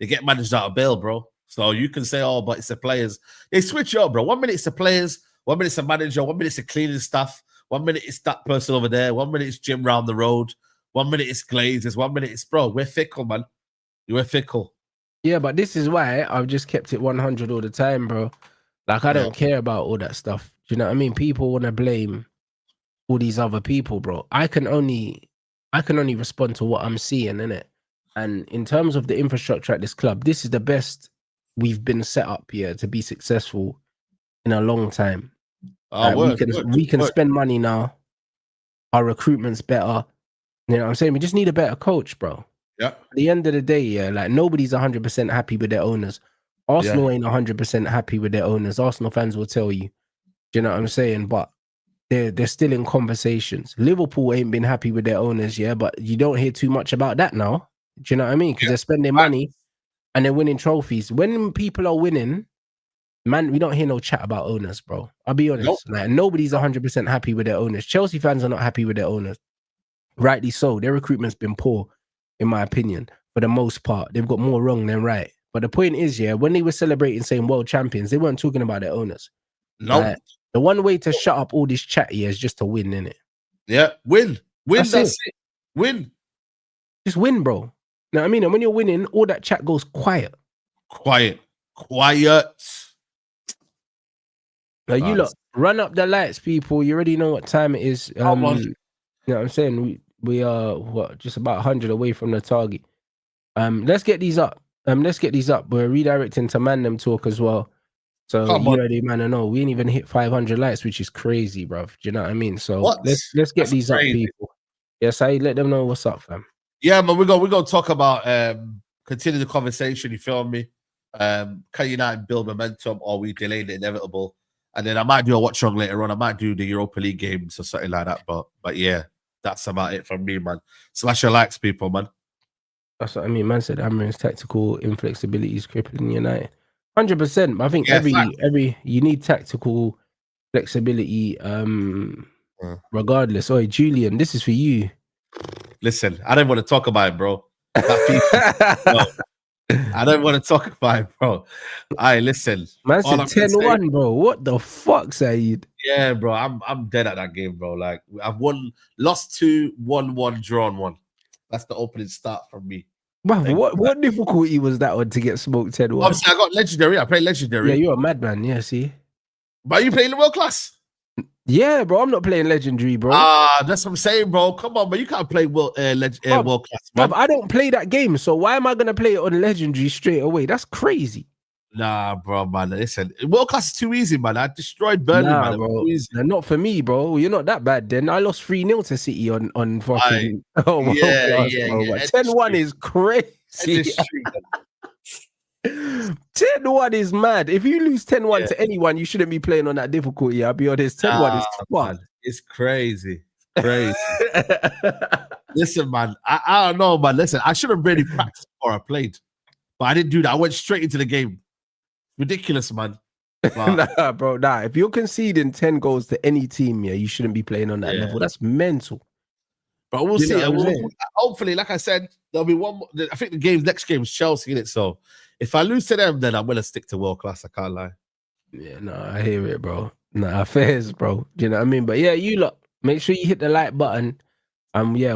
they get managers out of bail, bro. So you can say, but it's the players. They switch up, bro. 1 minute it's the players, 1 minute it's the manager, 1 minute it's the cleaning staff, 1 minute it's that person over there, 1 minute it's Jim round the road, 1 minute it's Glazers, 1 minute it's we're fickle, man. We're fickle. Yeah, but this is why I've just kept it 100 all the time, bro. Like I don't care about all that stuff. Do you know what I mean? People want to blame all these other people, bro. I can only respond to what I'm seeing, innit? And in terms of the infrastructure at this club, this is the best we've been set up here to be successful in a long time. We can spend money now. Our recruitment's better. You know what I'm saying? We just need a better coach, bro. Yeah. At the end of the day, like nobody's 100% happy with their owners. Arsenal ain't 100% happy with their owners. Arsenal fans will tell you. Do you know what I'm saying? But they're still in conversations. Liverpool ain't been happy with their owners, but you don't hear too much about that now. Do you know what I mean? Because they're spending money and they're winning trophies. When people are winning, man, we don't hear no chat about owners, bro. I'll be honest. Nope. Like nobody's 100% happy with their owners. Chelsea fans are not happy with their owners. Rightly so. Their recruitment's been poor, in my opinion, for the most part. They've got more wrong than right. But the point is, when they were celebrating saying world champions, they weren't talking about their owners. No. Like, the one way to shut up all this chat here is just to win, innit? Yeah, win. That's it. Win. Just win, bro. You know what I mean? And when you're winning, all that chat goes quiet. Quiet. Now, you lot, run up the lights, people. You already know what time it is. You know what I'm saying? We are, just about 100 away from the target. Let's get these up. We're redirecting to Man Them Talk as well. So you already, man, I know we ain't even hit 500 likes, which is crazy, bruv. Do you know what I mean? So let's get these crazy. Up, people. Yes, I let them know what's up, fam. Yeah, man, we're gonna talk about continue the conversation. You feel me? Can United build momentum, or we delay the inevitable? And then I might do a watch on later on. I might do the Europa League games or something like that. But yeah, that's about it from me, man. Smash your likes, people, man. That's what I mean. Man said Amarin's tactical inflexibility is crippling United. 100%. I think every you need tactical flexibility, regardless. Oh, Julian, this is for you. Listen, I don't want to talk about it, bro. No, I don't want to talk about it, bro. Listen. Man said 10-1, bro. What the fuck, Saeed? Yeah, bro. I'm dead at that game, bro. Like I've lost 2, won 1, drawn 1. That's the opening start from me. Bro, what difficulty was that one to get smoked 10-1? Obviously, I got legendary. I played legendary. Yeah, you're a madman. Yeah, see. But you playing the world class? Yeah, bro. I'm not playing legendary, bro. That's what I'm saying, bro. Come on, but you can't play world class, man. I don't play that game, so why am I gonna play it on legendary straight away? That's crazy. Nah, bro, man. Listen, world class is too easy, man. I destroyed Burnley, man. Bro. Not for me, bro. You're not that bad. Then I lost 3-0 to City on fucking. Yeah. 10-1 is crazy. 10-1 is mad. If you lose 10-1 to anyone, you shouldn't be playing on that difficulty. I'll be honest. 10-1 is fun. It's crazy. Listen, man. I don't know, man. Listen, I should have really practiced before I played, but I didn't do that. I went straight into the game. Ridiculous, man. Nah, bro. Nah, if you're conceding 10 goals to any team, you shouldn't be playing on that level. That's mental. But we'll see. Hopefully, like I said, there'll be one more. I think the next game is Chelsea in it. So if I lose to them, then I'm gonna stick to world class. I can't lie. Yeah, no, I hear it, bro. Nah, affairs, bro. Do you know what I mean? But yeah, you lot, make sure you hit the like button. Yeah.